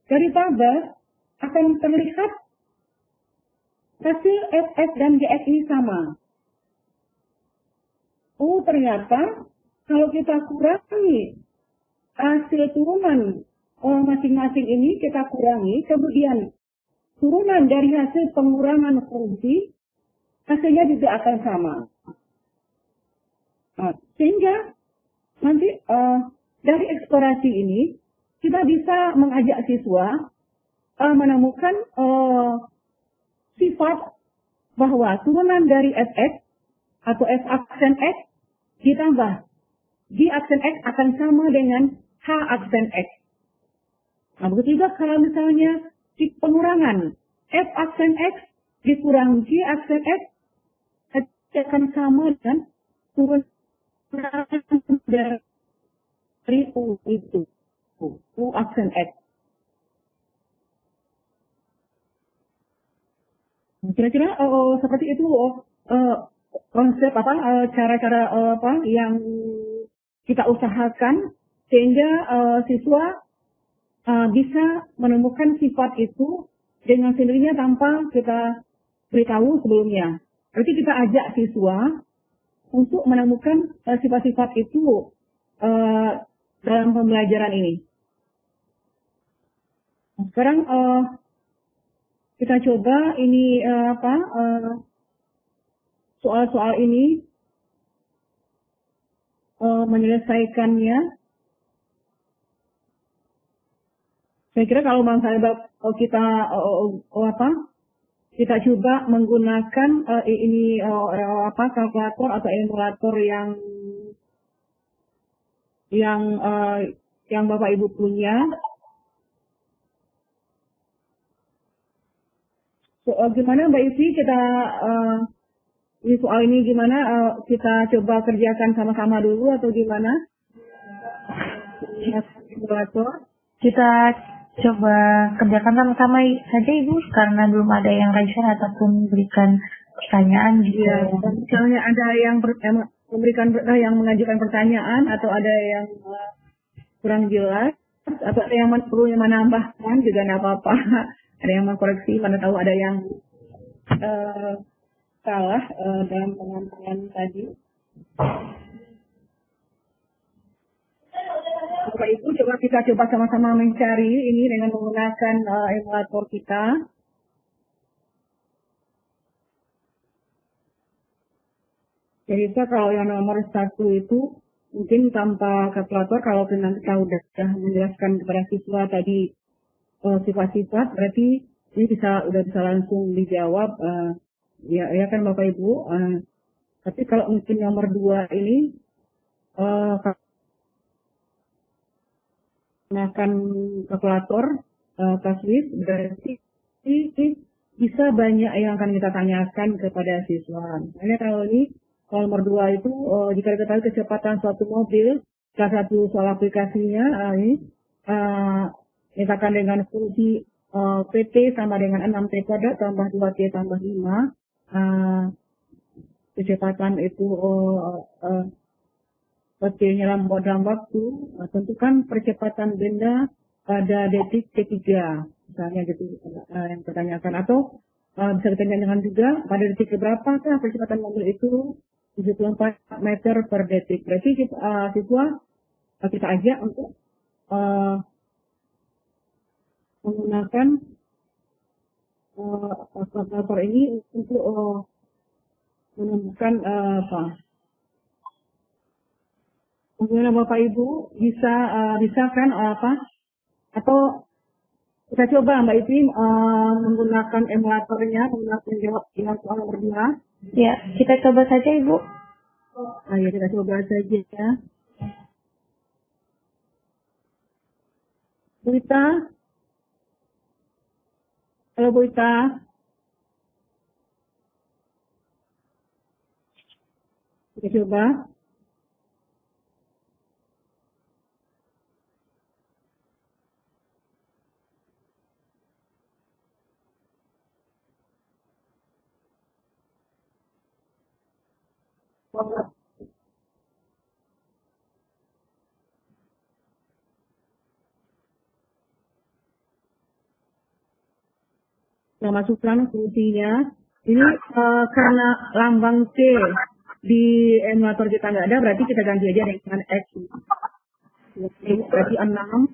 dari tabel akan terlihat hasil Fx dan Gx ini sama. Oh, ternyata kalau kita kurangi hasil turunan masing-masing ini kita kurangi, kemudian turunan dari hasil pengurangan fungsi, hasilnya juga akan sama. Nah, sehingga nanti dari eksplorasi ini kita bisa mengajak siswa menemukan sifat bahwa turunan dari Fx atau F aksen X ditambah G aksen X akan sama dengan H aksen X. Nah, begitu juga kalau misalnya di pengurangan F aksen X dikurang G aksen X akan sama dengan turunan dari U itu, U aksen X. Kira-kira seperti itu konsep cara-cara yang kita usahakan sehingga siswa bisa menemukan sifat itu dengan sendirinya tanpa kita beritahu sebelumnya. Berarti kita ajak siswa untuk menemukan sifat-sifat itu dalam pembelajaran ini. Sekarang kita coba ini soal-soal ini menyelesaikannya. Saya kira kalau misalnya kita kita coba menggunakan ini kalkulator atau emulator yang Bapak Ibu punya. Gimana Mbak Isi, kita ini soal ini gimana? Kita coba kerjakan sama-sama dulu atau gimana? Emulator. Kita coba kerjakan sama-sama saja Ibu, karena belum ada yang raise ataupun berikan pertanyaan gitu. Ya, misalnya ada yang yang mengajukan pertanyaan atau ada yang kurang jelas atau ada yang perlu menambahkan juga tidak apa-apa. Ada yang mengkoreksi, mana tahu ada yang salah dalam penyampaian tadi. Bapak Ibu, kita coba sama-sama mencari ini dengan menggunakan emulator kita. Jadi kalau yang nomor 1 itu mungkin tanpa kalkulator, kalau nanti kita udah menjelaskan kepada siswa tadi sifat-sifat, berarti ini udah bisa langsung dijawab. Ya kan Bapak Ibu. Tapi kalau mungkin nomor 2 ini menggunakan kalkulator taswif, berarti bisa banyak yang akan kita tanyakan kepada siswa. Misalnya kalau nomor 2 itu jika diketahui kecepatan suatu mobil, salah satu soal aplikasinya misalkan dengan fungsi PT sama dengan 6T kuadrat tambah 2T tambah 5, kecepatan itu T-nya dalam waktu, tentukan percepatan benda pada detik T3, misalnya gitu yang ditanyakan. Atau bisa ditanyakan juga pada detik berapakah percepatan mobil itu 74 meter per detik. Berarti siswa kita ajak untuk menggunakan kalkulator ini untuk menemukan Bagaimana Bapak Ibu bisa kan atau kita coba Mbak Ipin menggunakan emulatornya, menggunakan soal nomor 2. Ya, kita coba saja Ibu. Ya, kita coba saja ya. Bu Ita. Halo Bu Ita. Kita coba. Nah, masukkan fungsinya. Ini karena lambang C di emulator kita nggak ada, berarti kita ganti aja dengan X. Berarti 6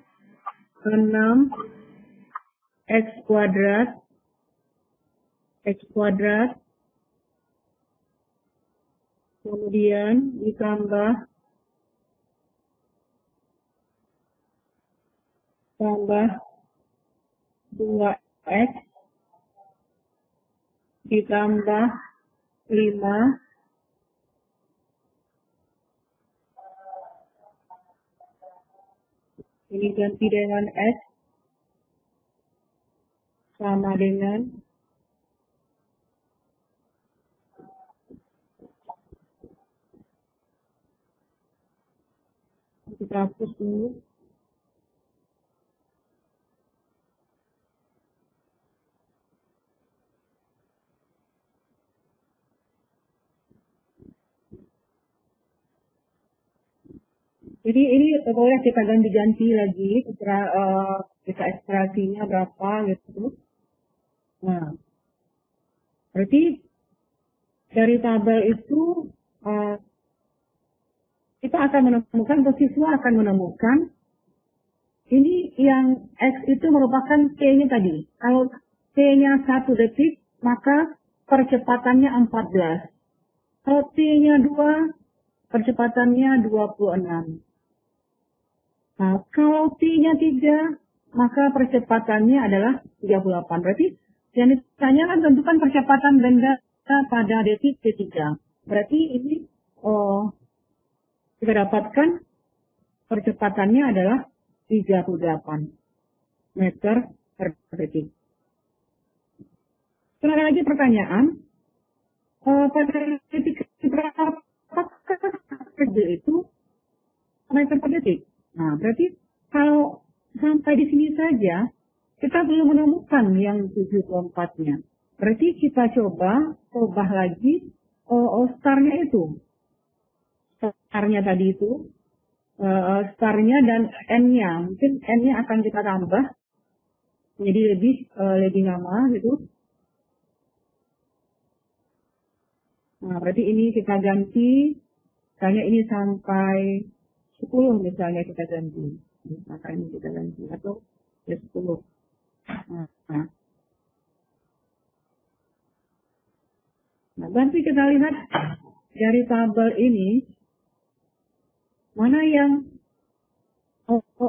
X kuadrat, kemudian ditambah 2X ditambah 5 ini ganti dengan X sama dengan kita hapus dulu. Jadi ini boleh kita ganti-ganti lagi, kita ekstraksinya berapa gitu. Nah, berarti dari tabel itu kita akan menemukan, atau siswa akan menemukan, ini yang X itu merupakan T-nya tadi. Kalau T-nya 1 detik, maka percepatannya 14. Kalau T-nya 2, percepatannya 26. Nah, kalau T-nya 3, maka percepatannya adalah 38. Berarti yang ditanyakan tentukan percepatan benda pada detik T3. Berarti ini kita dapatkan percepatannya adalah 38 meter per detik. Terus ada lagi pertanyaan, pada detik berapa kerja itu meter per detik? Nah, berarti kalau sampai di sini saja, kita belum menemukan yang 74-nya. Berarti kita coba lagi starnya itu. Starnya tadi itu, starnya dan N-nya. Mungkin N-nya akan kita tambah, jadi lebih lama gitu. Nah, berarti ini kita ganti, misalnya ini sampai 10 misalnya kita ganti. Maka ini kita ganti, atau ya 10. Nah, nanti kita lihat dari tabel ini, mana yang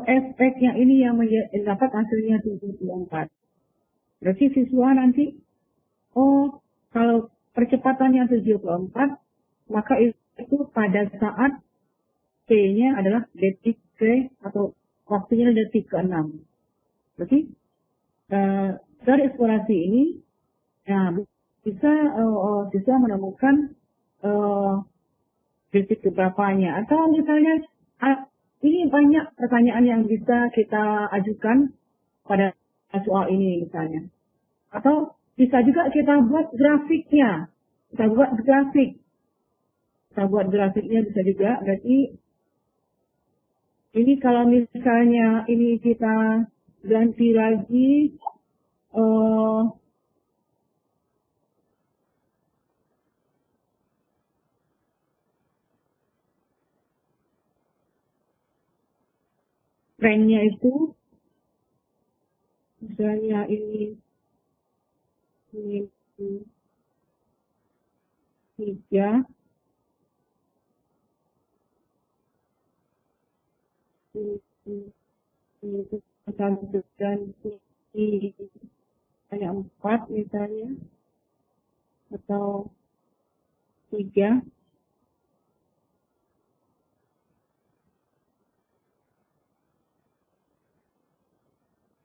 efek yang ini yang dapat hasilnya 74. Berarti siswa nanti, kalau percepatannya 74, maka itu pada saat T-nya adalah detik ke atau waktunya detik ke-6. Berarti dari eksplorasi ini bisa siswa menemukan detik keberapanya. Atau misalnya ini banyak pertanyaan yang bisa kita ajukan pada soal ini misalnya. Atau bisa juga kita buat grafiknya. Kita buat grafiknya bisa juga. Berarti ini kalau misalnya ini kita ganti lagi trennya itu, misalnya ini 3, dan hanya 4 misalnya, atau 3.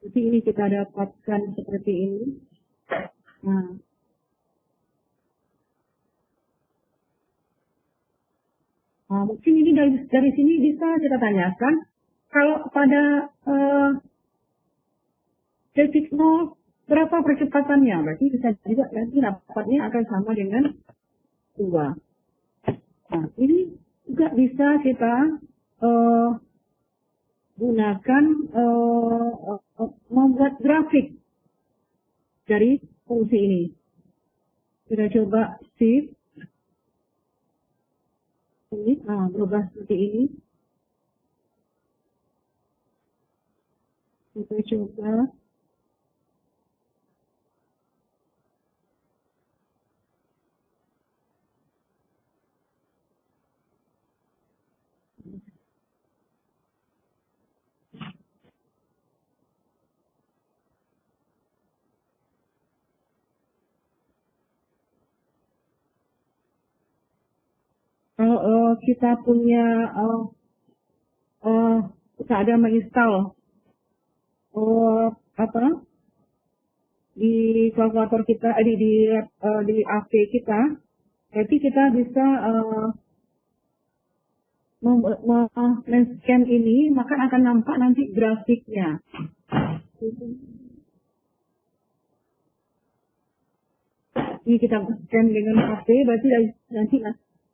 Jadi ini kita dapatkan seperti ini. Mungkin ini dari sini bisa kita tanyakan, kalau pada detik 0 berapa percepatannya? Berarti bisa juga nanti dapatnya akan sama dengan 2. Nah, ini juga bisa kita gunakan membuat grafik dari fungsi ini. Kita coba shift ini, berubah seperti ini. Kita coba kalau kita punya kita ada menginstal di kalkulator kita, di HP kita, berarti kita bisa men-scan ini, maka akan nampak nanti grafiknya. Ini kita scan dengan HP, berarti nanti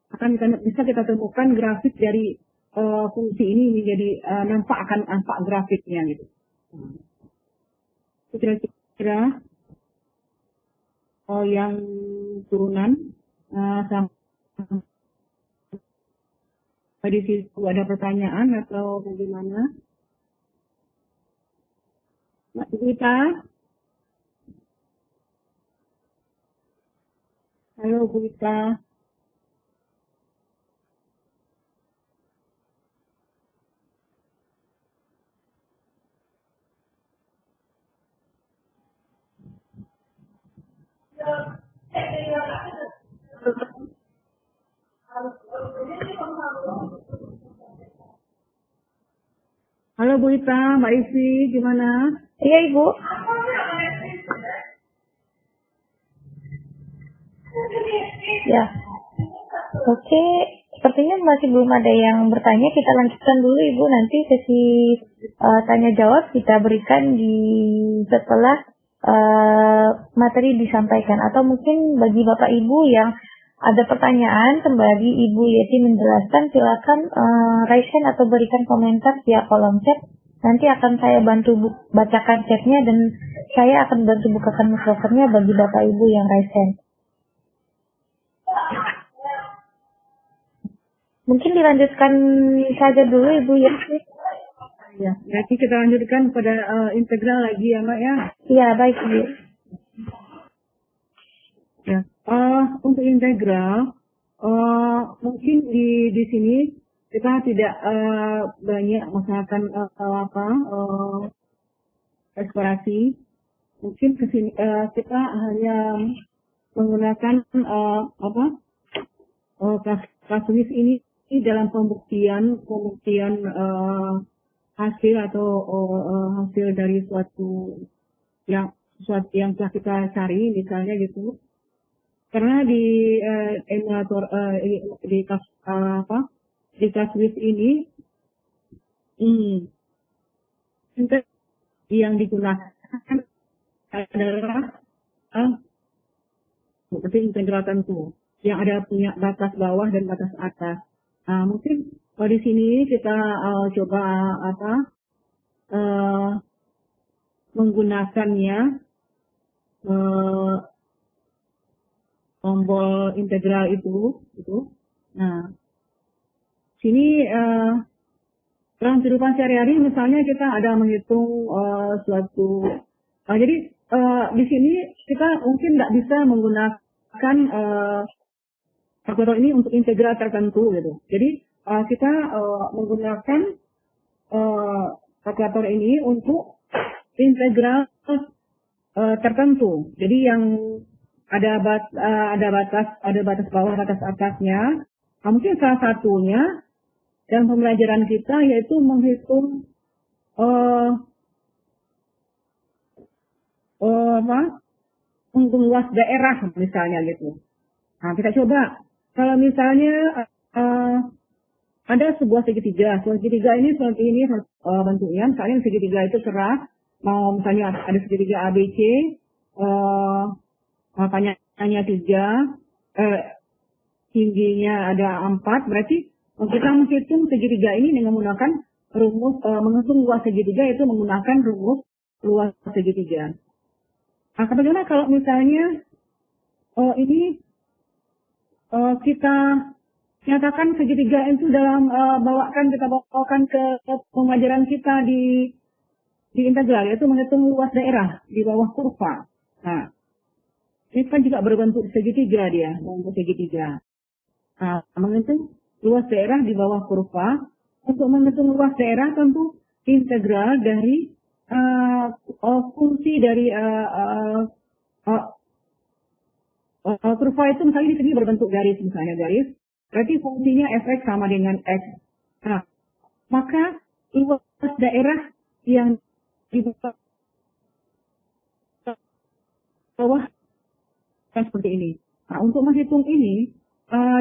akan bisa kita temukan grafik dari fungsi ini menjadi akan nampak grafiknya gitu. Kira-kira yang turunan di situ ada pertanyaan atau bagaimana? Mbak Gita? Halo Bu Gita. Halo Bu Ita, Mbak Isi, gimana? Iya Ibu. Ya. Oke, sepertinya masih belum ada yang bertanya. Kita lanjutkan dulu Ibu, nanti sesi tanya jawab kita berikan setelah materi disampaikan. Atau mungkin bagi Bapak Ibu yang ada pertanyaan, kembali Ibu Yeti menjelaskan, silakan raise hand atau berikan komentar via kolom chat. Nanti akan saya bantu bacakan chatnya dan saya akan bantu bukakan mikrofonnya bagi Bapak Ibu yang raise hand. Mungkin dilanjutkan saja dulu Ibu Yeti. Ya, berarti kita lanjutkan pada integral lagi ya Mbak ya? Iya, baik Ibu. Ya, untuk integral Mungkin di sini kita tidak banyak mengusahakan eksplorasi. Mungkin kesini kita hanya menggunakan kasus ini dalam pembuktian hasil atau hasil dari sesuatu yang telah kita cari, misalnya gitu. Karena di emulator di kasus ini yang digunakan adalah seperti integral tentu yang ada punya batas bawah dan batas atas. Mungkin di sini kita coba menggunakannya tombol integral itu. Nah, sini dalam kehidupan sehari-hari misalnya kita ada menghitung suatu jadi di sini kita mungkin tidak bisa menggunakan kalkulator ini untuk integral tertentu gitu. Jadi kita menggunakan kalkulator ini untuk integral tertentu. Jadi yang ada batas bawah, batas atasnya. Mungkin salah satunya dalam pembelajaran kita yaitu menghitung luas daerah misalnya gitu. Nah, kita coba kalau misalnya ada sebuah segitiga. Segitiga ini seperti ini bentuknya. Misalnya segitiga itu cerah. Mau misalnya ada segitiga ABC, panjangnya 3, tingginya ada 4. Berarti kita menghitung segitiga ini dengan menggunakan rumus menghitung luas segitiga itu menggunakan rumus luas segitiga. Nah, bagaimana kalau misalnya ini kita nyatakan segitiga itu dalam kita bawakan ke pembelajaran kita di integral, yaitu menghitung luas daerah di bawah kurva. Nah, ini kan juga berbentuk segitiga dia, bentuk segitiga. Nah, menghitung luas daerah di bawah kurva. Untuk menghitung luas daerah tentu integral dari fungsi dari kurva itu misalnya di sini berbentuk garis, misalnya garis. Berarti fungsinya fx sama dengan x. Nah, maka luas daerah yang di bawah kan seperti ini. Nah, untuk menghitung ini,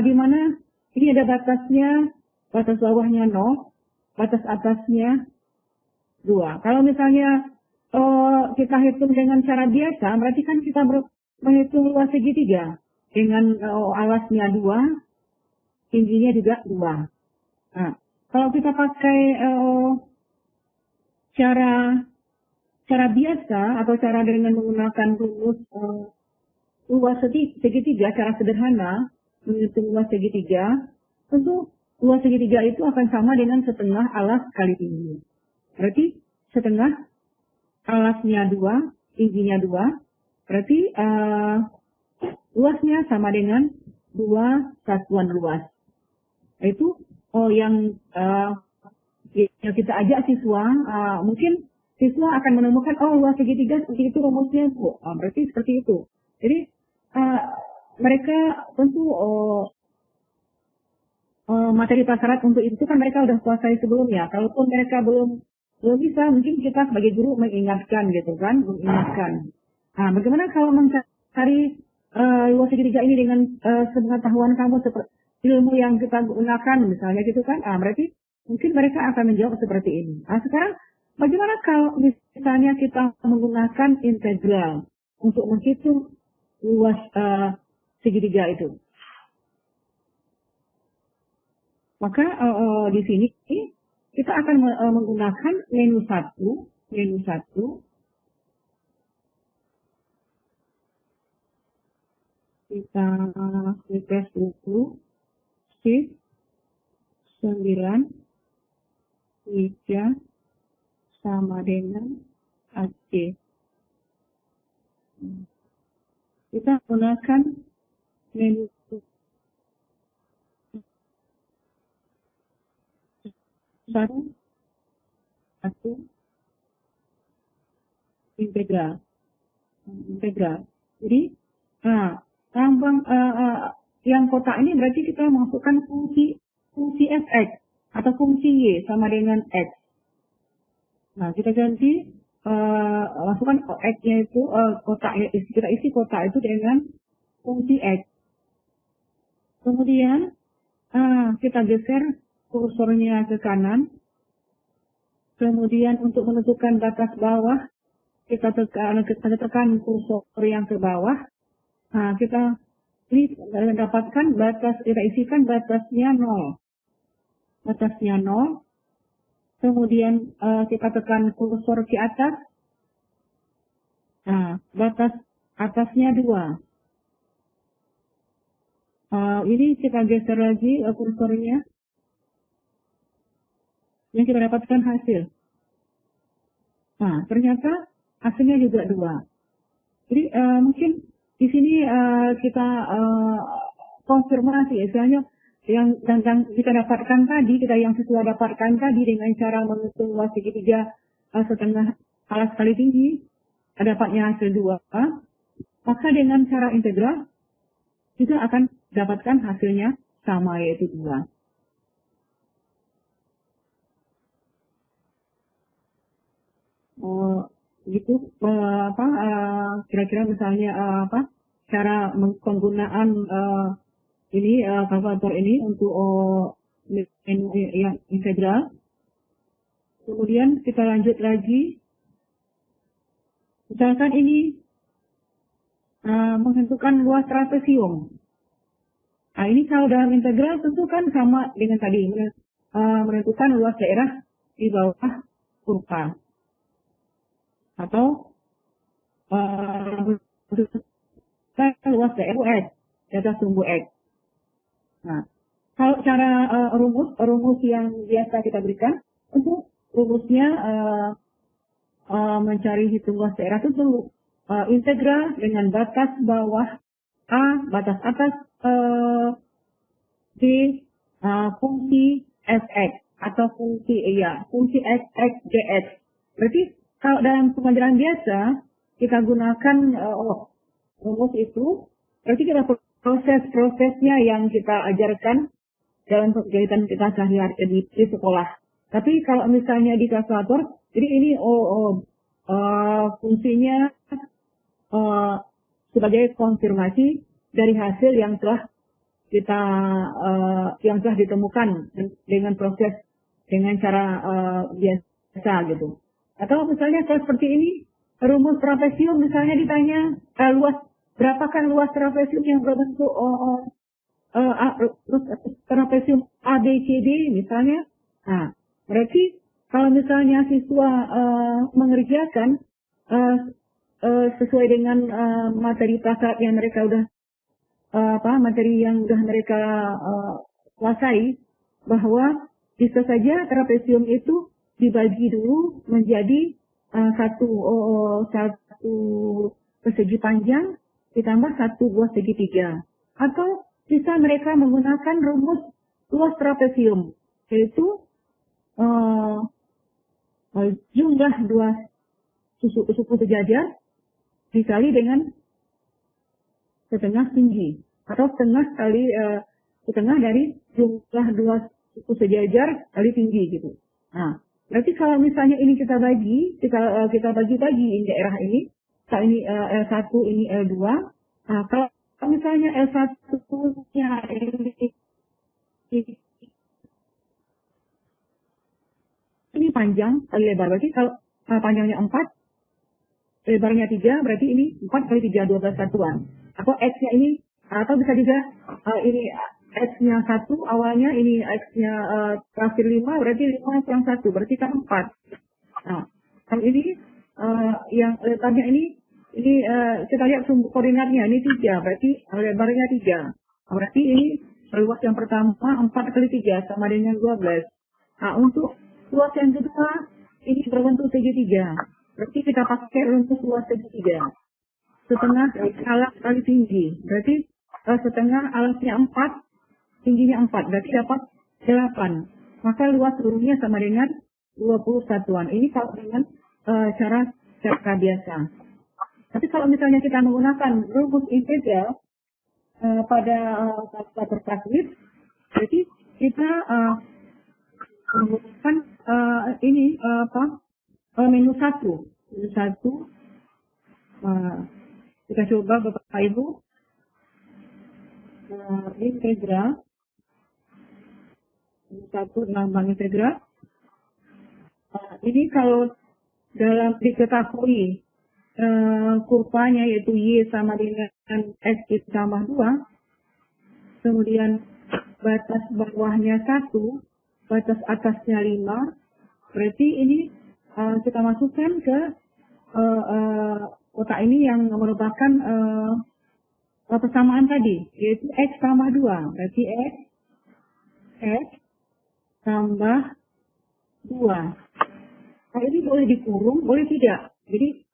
di mana ini ada batasnya, batas bawahnya 0, batas atasnya 2. Kalau misalnya kita hitung dengan cara biasa, berarti kan kita menghitung luas segitiga dengan alasnya 2, tingginya juga 2. Nah, kalau kita pakai cara biasa atau cara dengan menggunakan rumus luas segitiga, cara sederhana menghitung luas segitiga, tentu luas segitiga itu akan sama dengan setengah alas kali tinggi. Berarti setengah alasnya 2, tingginya 2, berarti luasnya sama dengan 2 satuan luas. Itu yang kita ajak siswa, mungkin siswa akan menemukan luas segitiga seperti itu rumusnya, berarti seperti itu. Jadi mereka tentu materi prasyarat untuk itu kan mereka sudah kuasai sebelumnya. Kalaupun mereka belum bisa, mungkin kita sebagai guru mengingatkan gitu kan, mengingatkan. Nah, bagaimana kalau mencari luas segitiga ini dengan sepengetahuan kamu seperti ilmu yang kita gunakan misalnya gitu kan? Berarti mungkin mereka akan menjawab seperti ini. Nah, sekarang bagaimana kalau misalnya kita menggunakan integral untuk menghitung luas segitiga itu? Maka di sini kita akan menggunakan menu 1. Kita refresh dulu. Shift 9 3 sama dengan AC. Kita gunakan menu satu integral. Jadi, lambang yang kotak ini berarti kita masukkan fungsi fx atau fungsi y sama dengan x. Nah, kita ganti masukkan x-nya itu kotak, kita isi kotak itu dengan fungsi x. Kemudian kita geser kursornya ke kanan. Kemudian untuk menentukan batas bawah, kita tekan kursor yang ke bawah. Nah, kita ini mendapatkan batas, kita isikan batasnya 0. Batasnya 0. Kemudian kita tekan kursor ke atas. Nah, batas atasnya 2. Ini kita geser lagi kursornya. Yang kita dapatkan hasil. Nah, ternyata hasilnya juga 2. Jadi mungkin di sini kita konfirmasi, misalnya yang kita dapatkan tadi, yang siswa dapatkan tadi dengan cara menghitung luas segitiga setengah alas kali tinggi, dapatnya hasil 2. Maka dengan cara integral juga akan dapatkan hasilnya sama, yaitu 2. Gitu kira-kira misalnya cara penggunaan ini kalkulator ini untuk yang integral. Kemudian kita lanjut lagi, misalkan ini menentukan luas trapesium. Nah, ini kalau dalam integral tentu kan sama dengan tadi, menentukan luas daerah di bawah kurva. Atau luas daerah X, di atas sumbu X. Nah, kalau cara rumus yang biasa kita berikan, untuk rumusnya mencari hitung luas daerah itu integral dengan batas bawah A, batas atas D, fungsi fx atau fungsi fx dx. Berarti kalau dalam pembelajaran biasa kita gunakan rumus itu, berarti kita proses-prosesnya yang kita ajarkan dalam kegiatan kita sehari-hari di sekolah. Tapi kalau misalnya di kalkulator, jadi ini fungsinya sebagai konfirmasi dari hasil yang telah kita yang telah ditemukan dengan proses dengan cara biasa gitu. Atau misalnya kalau seperti ini, rumus trapesium misalnya ditanya berapakah luas trapesium yang berbentuk trapesium ABCD misalnya. Nah, berarti kalau misalnya siswa mengerjakan sesuai dengan materi prasarat yang mereka materi yang sudah mereka kuasai, bahwa bisa saja trapesium itu dibagi dulu menjadi satu persegi panjang ditambah satu buah segitiga. Atau bisa mereka menggunakan rumus luas trapesium, yaitu jumlah dua suku sejajar dikali dengan setengah tinggi, atau setengah dari jumlah dua suku sejajar kali tinggi gitu. Nah, berarti kalau misalnya ini kita bagi ini daerah ini, kalau ini L1, ini L2. Nah, kalau misalnya L1-nya ini panjang kali lebar, berarti kalau panjangnya 4, lebarnya 3, berarti ini 4 kali 3, 12 satuan. Atau X-nya ini, atau bisa juga ini X-nya 1 awalnya, ini X-nya terakhir 5, berarti 5 kurang 1, berarti kan 4. Nah, kalau ini yang lebarnya ini kita lihat sumbu koordinatnya, ini 3, berarti lebarnya 3. Berarti ini luas yang pertama 4 kali 3 sama dengan 12. Nah, untuk luas yang kedua, ini berbentuk segitiga. Berarti kita pakai rumus luas segitiga. Setengah alas kali tinggi. Berarti setengah alasnya 4, tingginya 4. Berarti dapat 8. maka luas seluruhnya sama dengan 20 satuan. Ini kalau dengan cara biasa. Tapi kalau misalnya kita menggunakan rumus integral pada kalkulator praktis, jadi kita menggunakan minus 1. Kita coba Bapak Ibu, integral minus 1 lambang integral. Ini kalau dalam diketahui kurvanya yaitu Y sama dengan X ditambah 2, kemudian batas bawahnya 1, batas atasnya 5, berarti ini kita masukkan ke kotak ini yang merupakan persamaan tadi, yaitu X tambah 2, berarti X tambah 2. Nah, ini boleh dikurung, boleh tidak. Jadi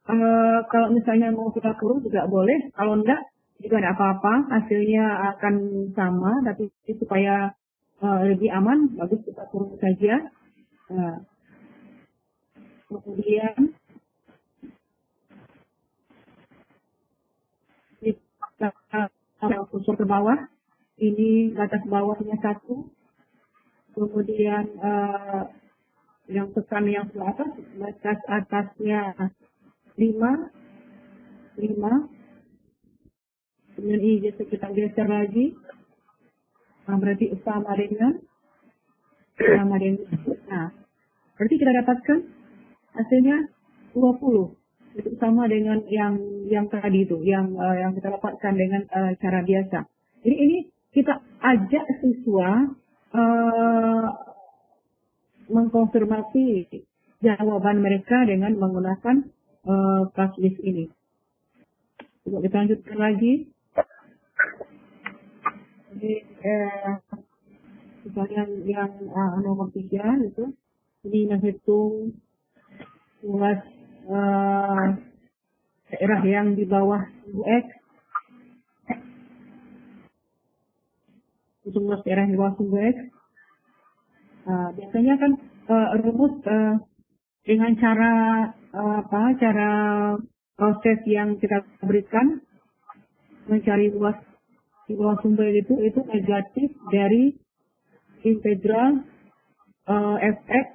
kalau misalnya mau kita kurung juga boleh, kalau enggak juga tidak apa-apa, hasilnya akan sama, tapi supaya lebih aman, bagus kita kurung saja. Kemudian kita kursor ke bawah, ini batas bawahnya 1, kemudian yang tekan yang ke atas, batas atasnya 5, kemudian ini kita geser lagi, berarti sama dengan, nah, berarti kita dapatkan hasilnya 20, itu sama dengan yang tadi itu, yang kita dapatkan dengan cara biasa. Jadi ini kita ajak siswa mengkonfirmasi jawaban mereka dengan menggunakan class list ini. Coba kita lanjutkan lagi. Jadi misalnya yang nomor 3 itu, ini menghitung luas daerah yang di bawah X. Itu luas daerah yang di bawah X. Biasanya kan rumus dengan cara cara proses yang kita berikan mencari luas di bawah sumber itu negatif dari integral fx,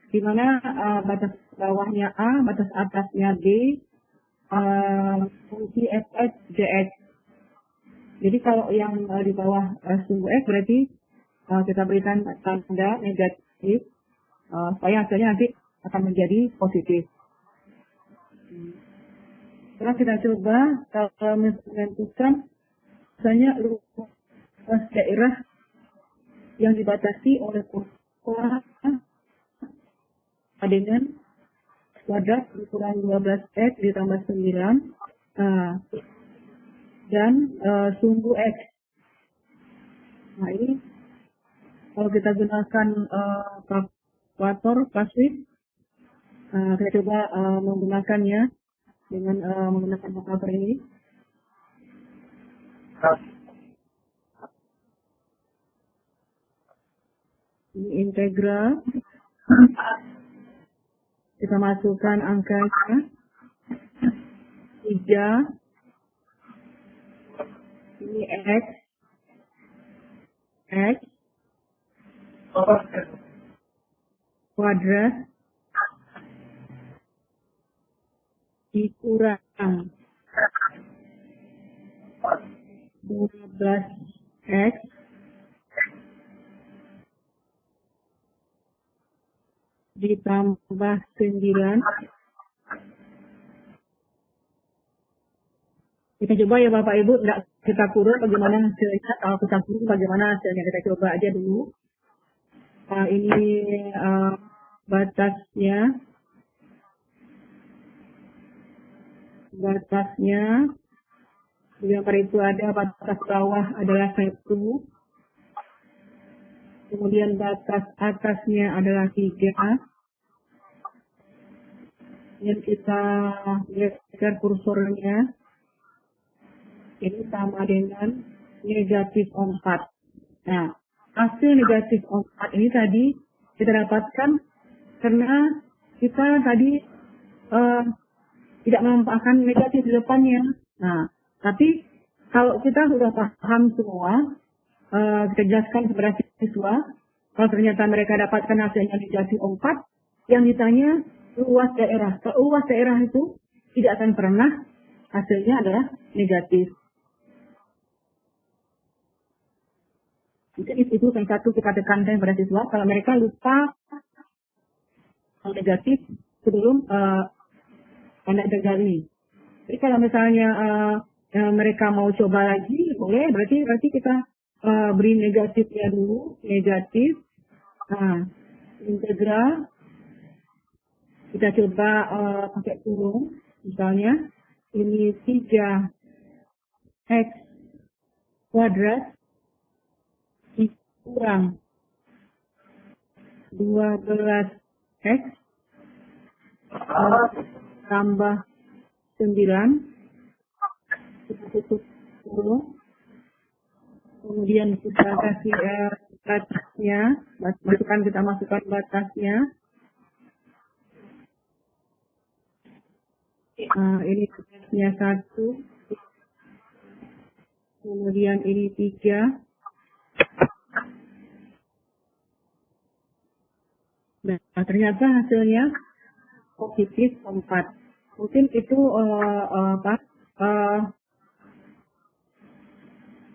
di mana batas bawahnya a, batas atasnya b, fungsi fx dx. Jadi kalau yang di bawah sumber x berarti kita berikan tanda negatif supaya hasilnya nanti akan menjadi positif. Sekarang kita coba kalau menentukan misalnya luas daerah yang dibatasi oleh kurva dengan kuadrat ukuran 12x ditambah 9 dan sumbu x. Nah ini kalau kita gunakan kalkulator klasik, kita coba menggunakannya dengan menggunakan kalkulator ini. Ini integral. Kita masukkan angkanya 3. Ini x kuadrat dikurang 12x ditambah 9. Kita coba ya Bapak Ibu, enggak kita kurung bagaimana hasilnya. Kalau kita kurung bagaimana hasilnya, kita coba aja dulu. Ini batasnya di gambar itu ada batas bawah adalah 1, kemudian batas atasnya adalah 3, dan kita geser kursornya, ini sama dengan negatif 4. Nah, hasil negatif 4 ini tadi kita dapatkan karena kita tadi tidak menampakkan negatif di depannya. Nah, tapi kalau kita sudah paham semua, kita jelaskan kepada siswa, kalau ternyata mereka dapatkan hasilnya negatif 4, yang ditanya luas daerah. Kalau luas daerah itu tidak akan pernah hasilnya adalah negatif. Mungkin itu yang satu kita tekankan pada siswa, kalau mereka lupa negatif sebelum tanda integral ini. Jadi kalau misalnya mereka mau coba lagi, boleh, berarti kita beri negatifnya dulu, negatif, integral, kita coba pakai kurung, misalnya, ini 3x kuadrat kurang 12x tambah 9, kita tutup kurung, kemudian kita kasih batasnya, kita masukkan batasnya. Ini batasnya 1, kemudian ini 3. Nah, ternyata hasilnya positif 4. Mungkin itu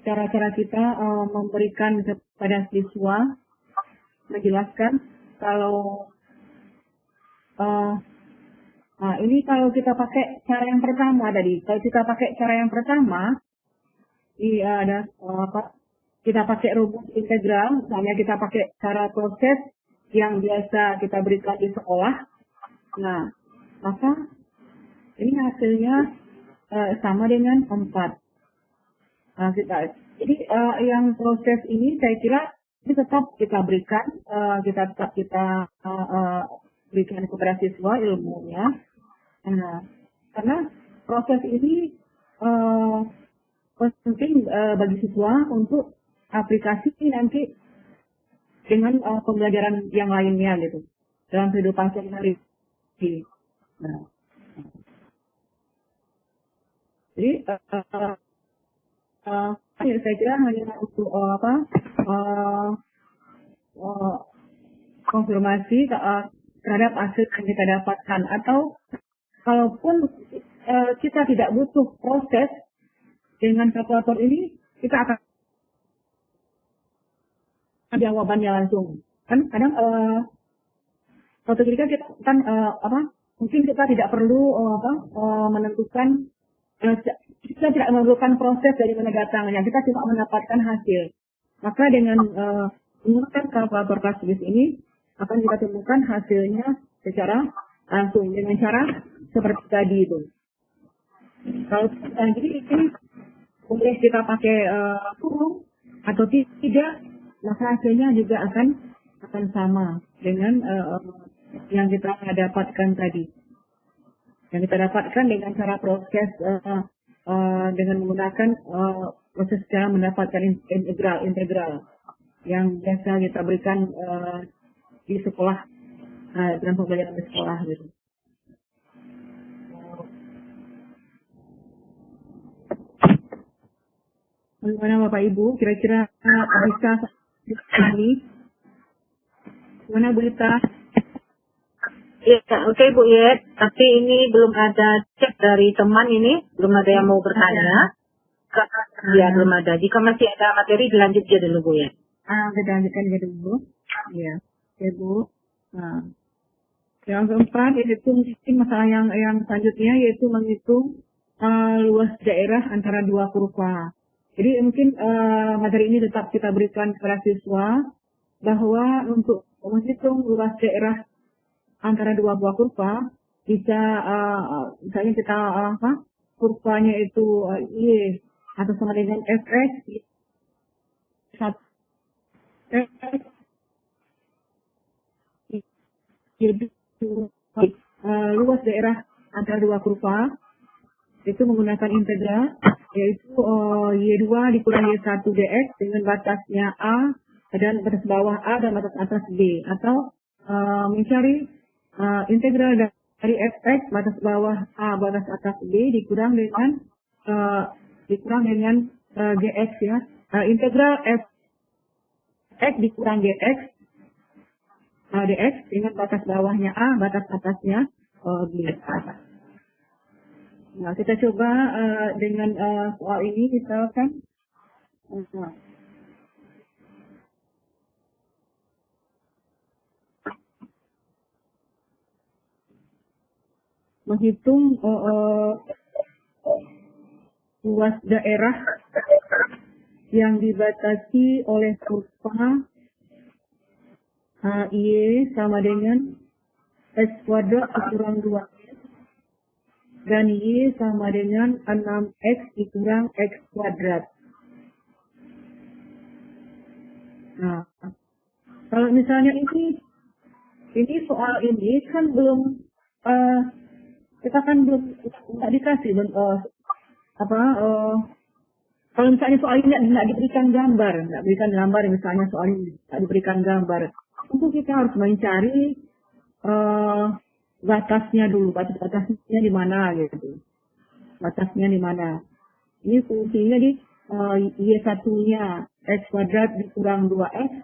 cara-cara kita memberikan kepada siswa, menjelaskan kalau ini kalau kita pakai cara yang pertama tadi. Kalau kita pakai cara yang pertama, ada kita pakai rumus integral, misalnya kita pakai cara proses yang biasa kita berikan di sekolah. Nah, maka ini hasilnya sama dengan 4. Jadi yang proses ini saya kira ini tetap kita berikan, berikan kepada siswa ilmunya. Nah, karena proses ini penting bagi siswa untuk aplikasi nanti dengan pembelajaran yang lainnya gitu dalam kehidupan sehari-hari. Nah, jadi saya kira hanya untuk konfirmasi terhadap hasil yang kita dapatkan, atau kalaupun kita tidak butuh proses dengan kalkulator ini, kita akan jawabannya langsung. Kan kadang suatu ketika kita kan mungkin kita tidak perlu menentukan, kita tidak memerlukan proses dari mana datangnya, kita cuma mendapatkan hasil. Maka dengan menggunakan kalkulator Kasbis ini akan kita temukan hasilnya secara langsung dengan cara seperti tadi itu. Kalau jadi ini boleh kita pakai kurung atau tidak, maka hasilnya juga akan sama dengan yang kita dapatkan tadi. Yang kita dapatkan dengan cara proses dengan menggunakan proses cara mendapatkan integral yang biasa kita berikan di sekolah, dalam pembelajaran di sekolah gitu. Bagaimana Bapak Ibu? Kira-kira bisa ini? Gimana Bu Lita? Ya, oke Bu Yet. Tapi ini belum ada cek dari teman ini, belum ada yang mau bertanya. Ya, belum ada. Jika masih ada materi, dilanjut aja dulu Bu Yet. Kita lanjutkan aja dulu. Iya, oke Bu. Nah, yang keempat yaitu masalah yang selanjutnya yaitu menghitung luas daerah antara dua kurva. Jadi mungkin materi ini tetap kita berikan kepada siswa bahwa untuk menghitung luas daerah antara dua buah kurva bisa misalnya kita kurvanya itu Y atau sama dengan Fx luas daerah antara dua kurva itu menggunakan integral yaitu Y2 dikurang Y1 dx dengan batasnya A dan batas bawah A dan batas atas B, atau mencari integral dari fx batas bawah A batas atas B dikurang dengan gx ya. Integral fx dikurang gx dx dengan batas bawahnya A, batas atasnya B. Nah, kita coba dengan soal ini misalkan menghitung luas daerah yang dibatasi oleh kurva Y sama dengan X kuadrat dikurang 2 dan Y sama dengan 6X dikurang X kuadrat. Nah, kalau misalnya ini soal ini kan belum kita kan belum nggak dikasih kalau misalnya soal ini nggak diberikan gambar, misalnya soal ini nggak diberikan gambar, tentu kita harus mencari batasnya dulu, batasnya di mana gitu. Batasnya di mana? Ini fungsinya di Y1-nya X kuadrat dikurang 2X,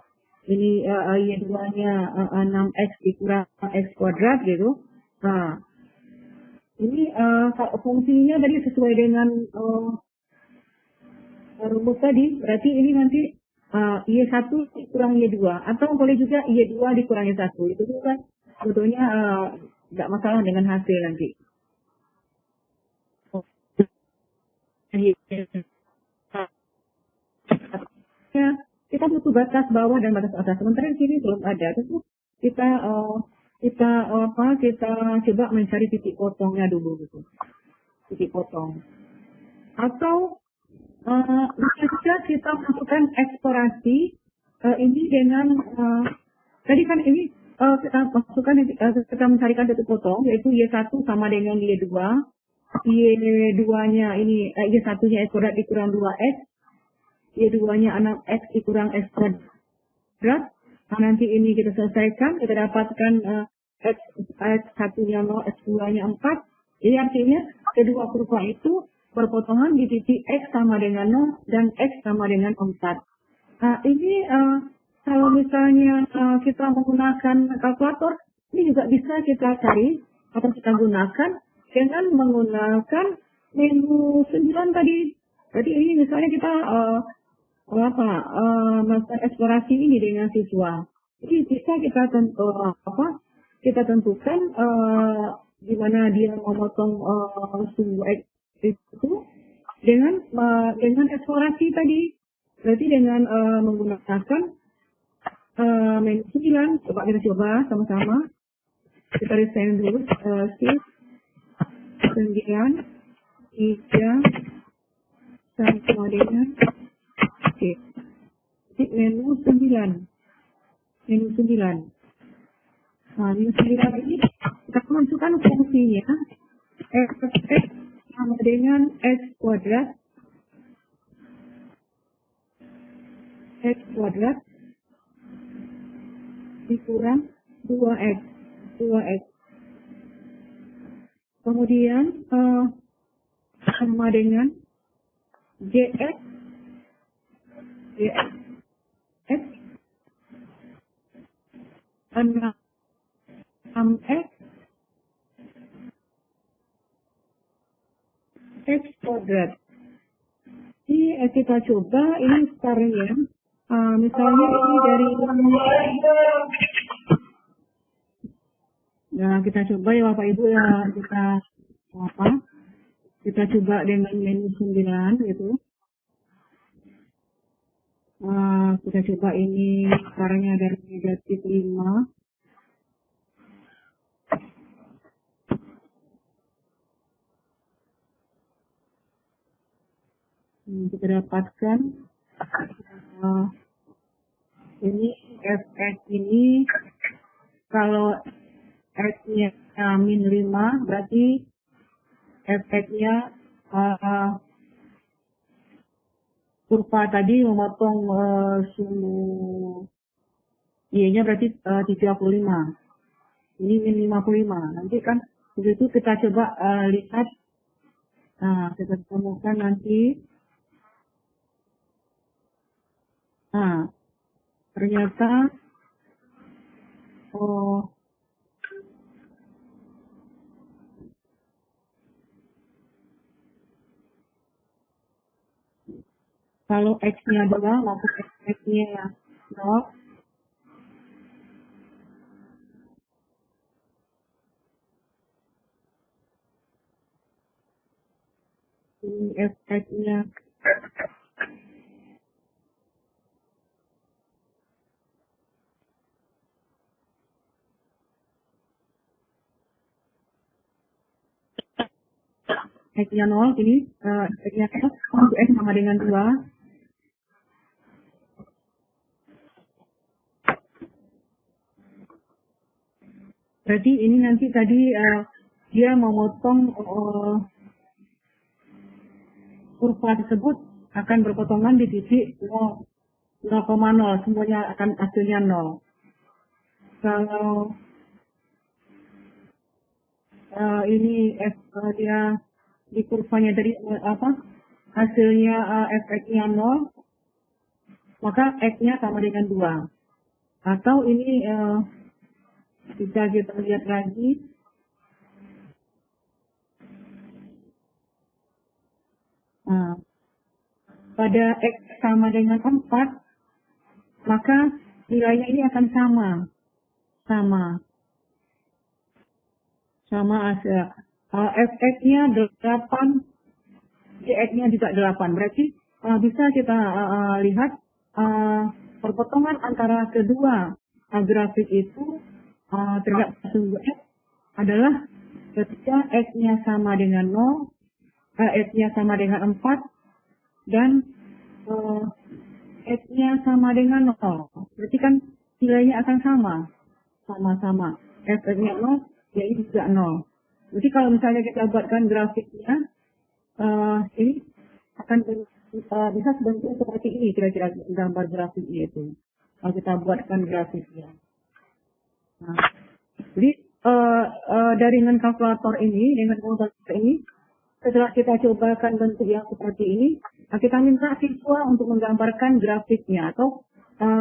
ini Y2-nya 6X dikurang X kuadrat gitu. Nah, ini fungsinya tadi sesuai dengan rumus tadi, berarti ini nanti Y1 dikurang Y2, atau boleh juga Y2 dikurang Y1. Itu kan sebetulnya nggak masalah dengan hasil nanti. Ya, kita butuh batas bawah dan batas atas. Sementara di sini belum ada. Tentu kita coba mencari titik potongnya dulu gitu. Titik potong. Atau bisa kita masukkan eksplorasi ini dengan tadi kan ini kita masukkan kita mencarikan titik potong yaitu Y1 sama dengan Y2. Y2-nya ini Y1-nya X kuadrat dikurang 2X, Y2-nya 6X dikurang X kuadrat. Nah, nanti ini kita selesaikan, kita dapatkan X1-nya 0, X2-nya 4. Jadi artinya kedua kurva itu berpotongan di titik X sama dengan 0 dan X sama dengan 4. Nah, ini kalau misalnya kita menggunakan kalkulator, ini juga bisa kita cari atau kita gunakan dengan menggunakan menu 9 tadi. Jadi ini misalnya kita melakukan eksplorasi ini dengan siswa. Jadi bisa kita tentukan di mana dia memotong sumbu X itu dengan eksplorasi tadi. Berarti dengan menggunakan menu 9, coba kita coba sama-sama. Kita desain dulu shift 9 3 sama dengan oke. Jadi menu 9. Nah, menu 9 ini kita masukkan fungsinya X sama dengan X kuadrat dikurang 2X. Kemudian sama dengan GX X 6X X kuadrat. Ini kita coba ini startnya. Misalnya ini dari nah kita coba ya Bapak Ibu ya kita coba dengan menu 9 gitu. Kita coba ini caranya dari negatif 5. Kita dapatkan ini fx ini kalau x-nya min 5 berarti fx-nya kurva tadi memotong sumbu Y-nya berarti 35. Ini min 55. Nanti kan begitu kita coba lihat. Nah, kita temukan nanti. Nah, ternyata kalau X-nya 2 maupun X-nya 0, X-nya X-nya 0, ini X-nya X, untuk X sama dengan 2. Berarti ini nanti tadi dia memotong kurva tersebut akan berpotongan di titik 0,0, semuanya akan hasilnya 0. Kalau ini dia di kurvanya dari hasilnya X-nya 0, maka X-nya sama dengan 2. Atau ini bisa kita lihat lagi. Nah, pada X sama dengan 4, maka nilainya ini akan sama hasil. Fx-nya 8, Gx-nya juga 8. Berarti bisa kita lihat perpotongan antara kedua grafik itu terhadap sumbu X adalah ketika X-nya sama dengan 0, X-nya sama dengan 4, dan X-nya sama dengan 0. Berarti kan nilainya akan sama-sama. X-nya 0, Y-nya juga 0. Jadi kalau misalnya kita buatkan grafiknya, ini akan bisa sebentuk seperti ini kira-kira gambar grafiknya itu. Kalau kita buatkan grafiknya. Nah, jadi dari dengan kalkulator ini, setelah kita cobakan bentuk yang seperti ini, kita minta siswa untuk menggambarkan grafiknya. Atau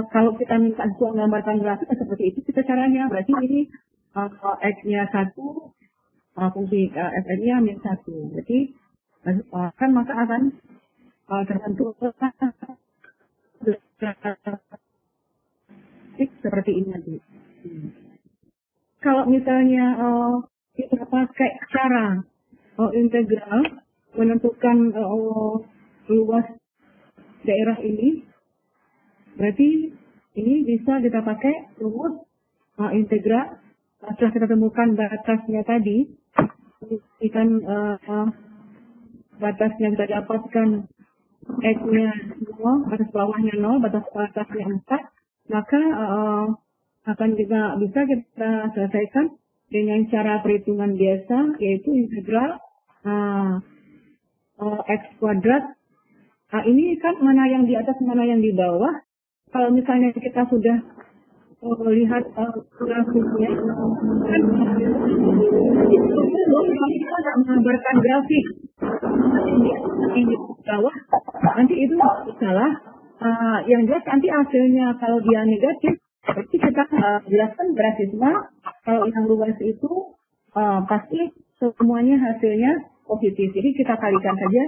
kalau kita minta siswa menggambarkan grafiknya seperti itu, kita caranya. Berarti ini X-nya 1, fungsi Fn-nya min 1. Jadi kan maka akan terbentuk seperti ini nanti. Kalau misalnya kita pakai cara integral menentukan luas daerah ini, berarti ini bisa kita pakai rumus integral. Setelah kita temukan batasnya tadi, ikan batasnya kita dapatkan X-nya 0, batas bawahnya 0, batas atasnya 4, maka akan juga bisa kita selesaikan dengan cara perhitungan biasa, yaitu integral X kuadrat. Ini kan mana yang di atas, mana yang di bawah. Kalau misalnya kita sudah lihat grafiknya, kan kita menggambarkan grafik di bawah, nanti itu salah. Yang jelas nanti hasilnya kalau dia negatif, berarti kita jelaskan grafisnya. Kalau yang luas itu pasti semuanya hasilnya positif. Jadi kita kalikan saja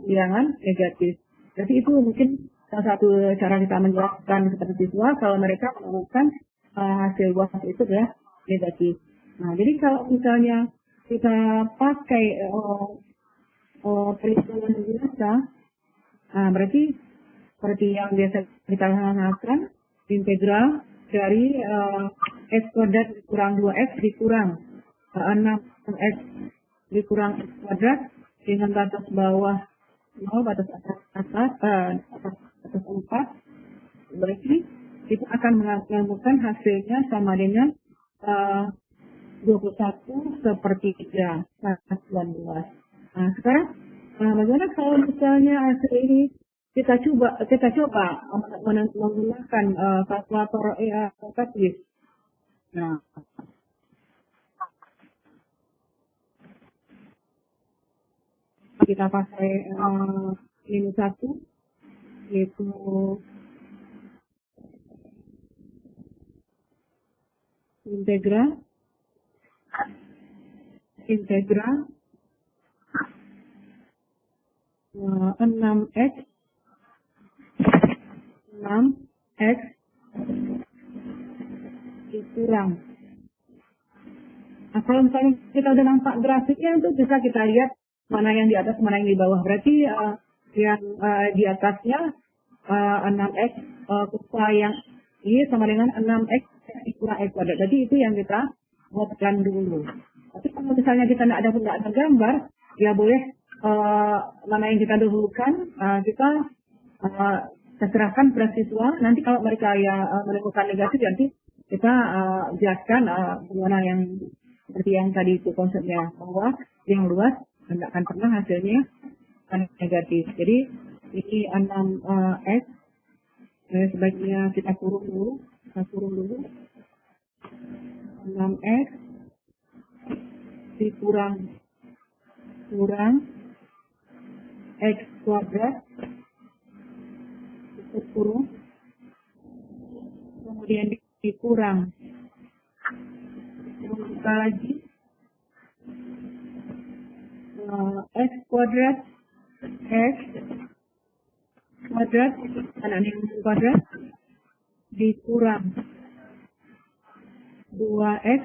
bilangan negatif. Jadi itu mungkin salah satu cara kita menjelaskan kepada siswa kalau mereka menemukan hasil luas itu adalah negatif. Nah, jadi kalau misalnya kita pakai perhitungan biasa, berarti seperti yang biasa kita lakukan, integral dari X kuadrat dikurang 2X dikurang 6X dikurang X kuadrat dengan batas bawah 0, batas atas 4, berarti kita akan menemukan hasilnya sama dengan 21/3 satuan luas. Nah, sekarang bagaimana kalau misalnya hasil ini kita coba menggunakan kalkulator kalkulus. Nah, kita pakai minus 1, yaitu integral 6x dikurang. Nah, kalau misalnya kita udah nampak grafiknya itu bisa kita lihat mana yang di atas, mana yang di bawah. Berarti yang di atasnya 6x kurva yang ini sama dengan 6x dikurang x kuadrat. Jadi itu yang kita buatkan dulu. Tapi kalau misalnya kita tidak ada gambar, ya boleh mana yang kita dahulukan, kita serahkan pada siswa. Nanti kalau mereka menemukan negatif, nanti kita jelaskan bagaimana yang seperti yang tadi itu konsepnya, bahwa yang luas tidak akan pernah hasilnya negatif. Jadi ini 6x, sebaiknya kita kurung dulu. 6x dikurang x kuadrat kurung, kemudian dikurang lagi x kuadrat karena ini kuadrat dikurang 2x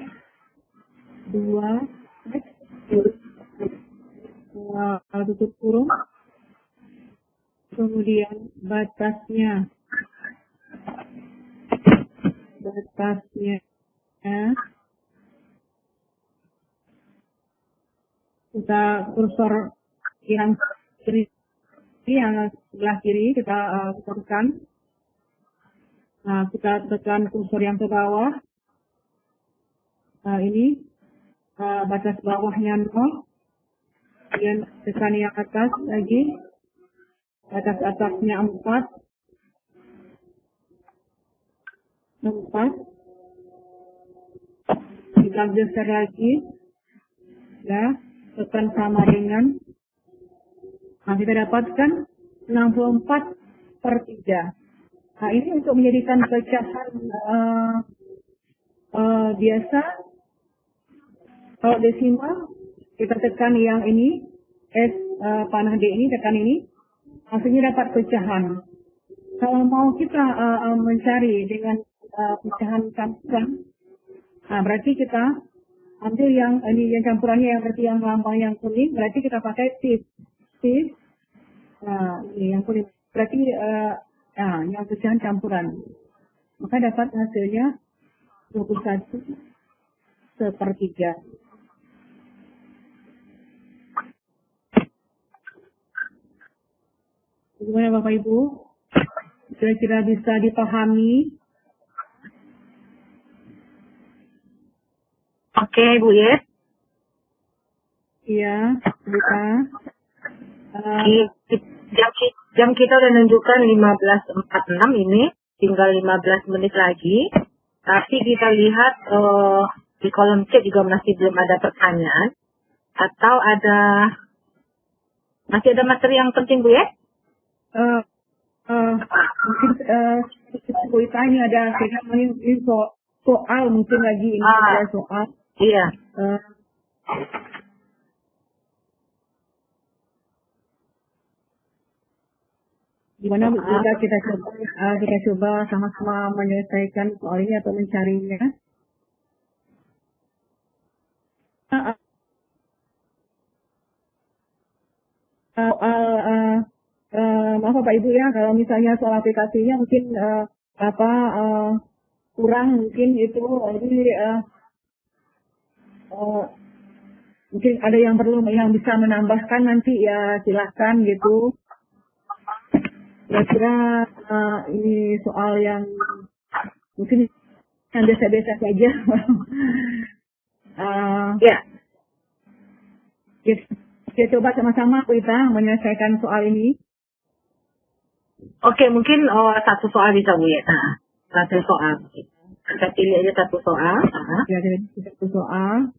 tutup kurung, kemudian batasnya kita kursor yang kiri, yang sebelah kiri kita tekan. Nah, kita tekan kursor yang ke bawah. Ini batas bawahnya 0. Kemudian tekan yang atas lagi. Batas atasnya 4. Kita geser lagi. Ya, tekan sama dengan. Nah, kita dapatkan 64/3. Nah, ini untuk menjadikan pecahan biasa. Kalau desimal, kita tekan yang ini, S panah D ini, tekan ini, hasilnya dapat pecahan. Kalau mau kita mencari dengan pecahan campuran, nah berarti kita ambil yang ini, yang campurannya yang berarti yang lambang yang kuning, berarti kita pakai tis. Nah, ini yang kuning, berarti yang pecahan campuran. Maka dapat hasilnya 21/3. Bagaimana Bapak Ibu? Kira-kira bisa dipahami? Oke, Bu Yet. Iya, buka. Jam kita udah menunjukkan 15.46 ini, tinggal 15 menit lagi. Tapi kita lihat di kolom chat juga masih belum ada pertanyaan. Atau masih ada materi yang penting, Bu Yet? Mungkin Bu Ita ini ada soal mungkin lagi ini ada soal. Iya. Gimana Bu Ita, kita coba sama-sama menyelesaikan soal ini atau mencarinya. Maaf Bapak Ibu ya, kalau misalnya soal aplikasinya mungkin kurang mungkin itu, jadi mungkin ada yang bisa menambahkan nanti ya silahkan gitu. Kira-kira ini soal yang mungkin yang biasa-biasa saja. Ya. Kita coba sama-sama kita menyelesaikan soal ini. Oke, mungkin satu soal bisa Bu ya. Nah, satu soal. Kita pilih aja satu soal. Nah. Ya, jadi satu soal.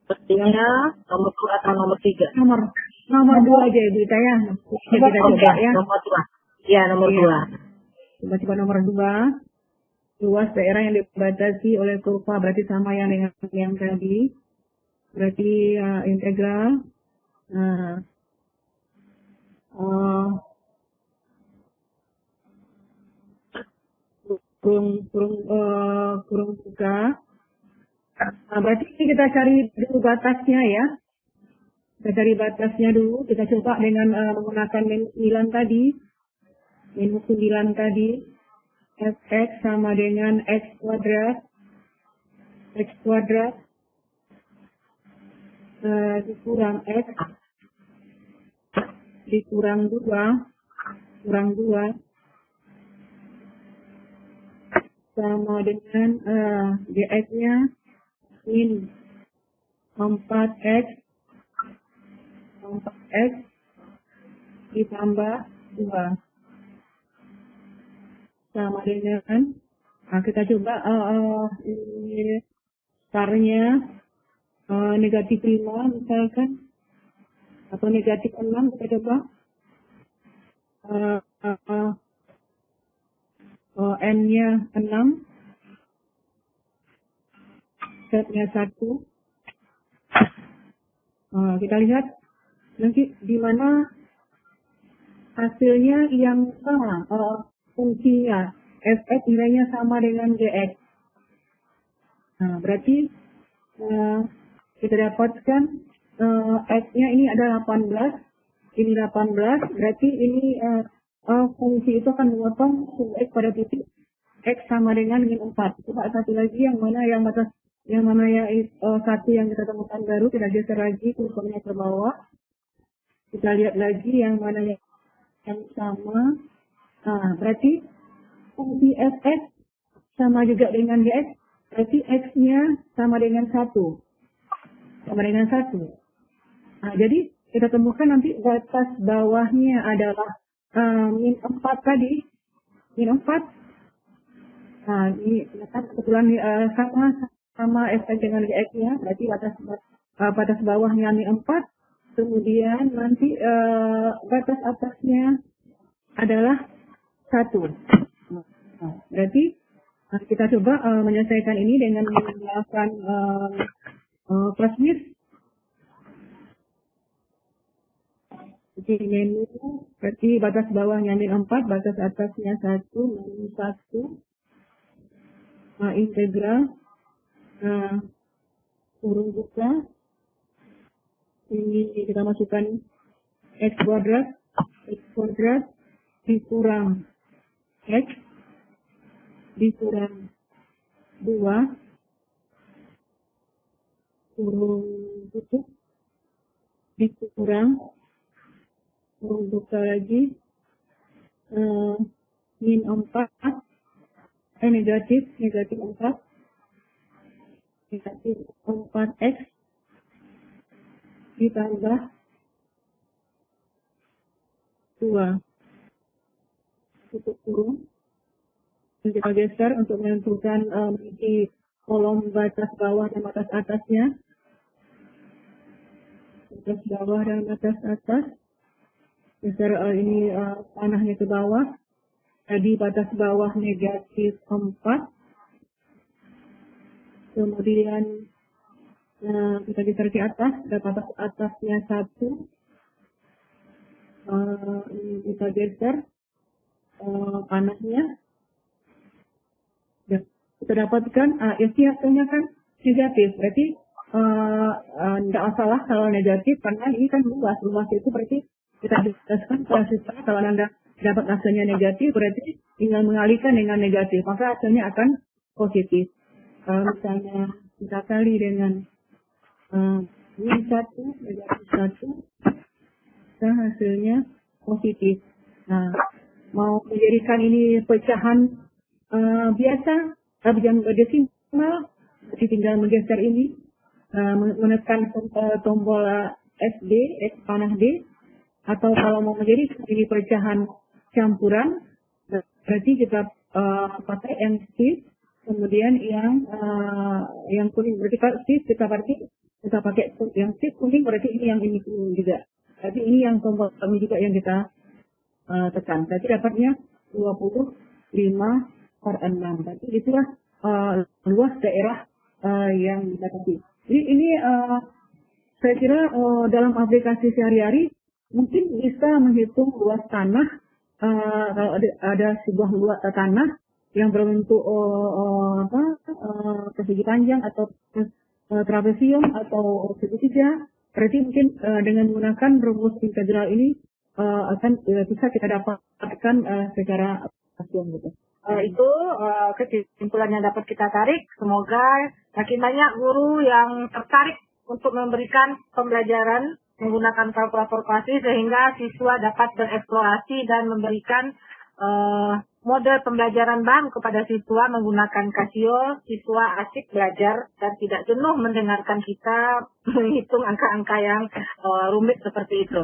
Sepertinya nomor 2 atau nomor 3? Nomor 2 aja Ibu Ita ya. Kita coba ya. Nomor 2. Ya, nomor 2. Coba nomor 2. Luas daerah yang dibatasi oleh kurva berarti sama yang dengan yang tadi. Berarti integral. Nah, kurung buka. Nah, berarti kita cari dulu batasnya ya. Kita cari batasnya dulu. Kita coba dengan menggunakan minus 9 tadi. Minus 9 tadi. Fx sama dengan x kuadrat. X kuadrat. Dikurang x. Dikurang 2. Kurang 2. Sama dengan dx-nya min 4x ditambah 2 sama dengan kita coba ini startnya negatif 5 misalkan atau negatif 6 kita coba n-nya 6 Z-nya 1. Kita lihat nanti di mana hasilnya yang sama, fungsinya fx nilainya sama dengan gx. Nah, berarti kita dapatkan x-nya ini ada 18, ini 18, berarti ini fungsi itu akan memotong x pada titik x sama dengan min 4. Coba satu lagi yang mana satu yang kita temukan baru, kita geser lagi kursornya ke bawah. Kita lihat lagi yang mana yang sama. Nah, berarti fungsi fx sama juga dengan gx, berarti x-nya sama dengan 1. Sama dengan 1. Nah, jadi kita temukan nanti batas bawahnya adalah min 4 tadi. Min 4. Nah, ini kebetulan sama fx dengan gx-nya, berarti batas bawahnya min 4, kemudian nanti batas atasnya adalah 1. Nah, berarti kita coba menyelesaikan ini dengan menggunakan plus minus. Jadi menu, berarti batas bawahnya min 4, batas atasnya 1, minus 1, integral. Kurung buka, ini kita masukkan x kuadrat dikurang x dikurang 2 kurung tutup dikurang kurung buka lagi min 4 negatif 4 negatif 4x ditambah 2 tutup kurung. Dan kita geser untuk menentukan di kolom batas bawah dan batas atasnya. Batas bawah dan batas atas. Geser ini panahnya ke bawah. Jadi batas bawah negatif 4. Kemudian kita geser ke atas, dan batas atasnya 1. Kita geser panahnya. Dan kita dapatkan hasilnya kan negatif. Berarti tidak masalah kalau negatif, karena ini kan luas. Luas itu berarti kita jelaskan kalau Anda dapat hasilnya negatif, berarti tinggal mengalihkan dengan negatif. Maka hasilnya akan positif. Kalau misalnya kita kali dengan min 1, negatif 1, maka hasilnya positif. Nah, mau menjadikan ini pecahan biasa, jam desimal, jadi tinggal menggeser ini menekan tombol SD, X panah D, atau kalau mau menjadi ini pecahan campuran, berarti kita pakai yang stiff, kemudian yang kuning berarti stiff kita pakai yang stiff kuning, berarti ini yang ini kuning juga. Berarti ini yang tombol kami juga yang kita tekan. Berarti dapatnya 25/6. Berarti itulah luas daerah yang didapati. Jadi ini saya kira dalam aplikasi sehari-hari mungkin bisa menghitung luas tanah. Kalau ada sebuah luas tanah yang berbentuk persegi panjang atau trapesium atau segitiga, berarti mungkin dengan menggunakan rumus integral ini akan bisa kita dapatkan secara langsung gitu. Itu kesimpulan yang dapat kita tarik. Semoga makin banyak guru yang tertarik untuk memberikan pembelajaran menggunakan kalkulator klasik sehingga siswa dapat bereksplorasi dan memberikan model pembelajaran baru kepada siswa menggunakan Casio. Siswa asik belajar dan tidak jenuh mendengarkan kita menghitung angka-angka yang rumit seperti itu.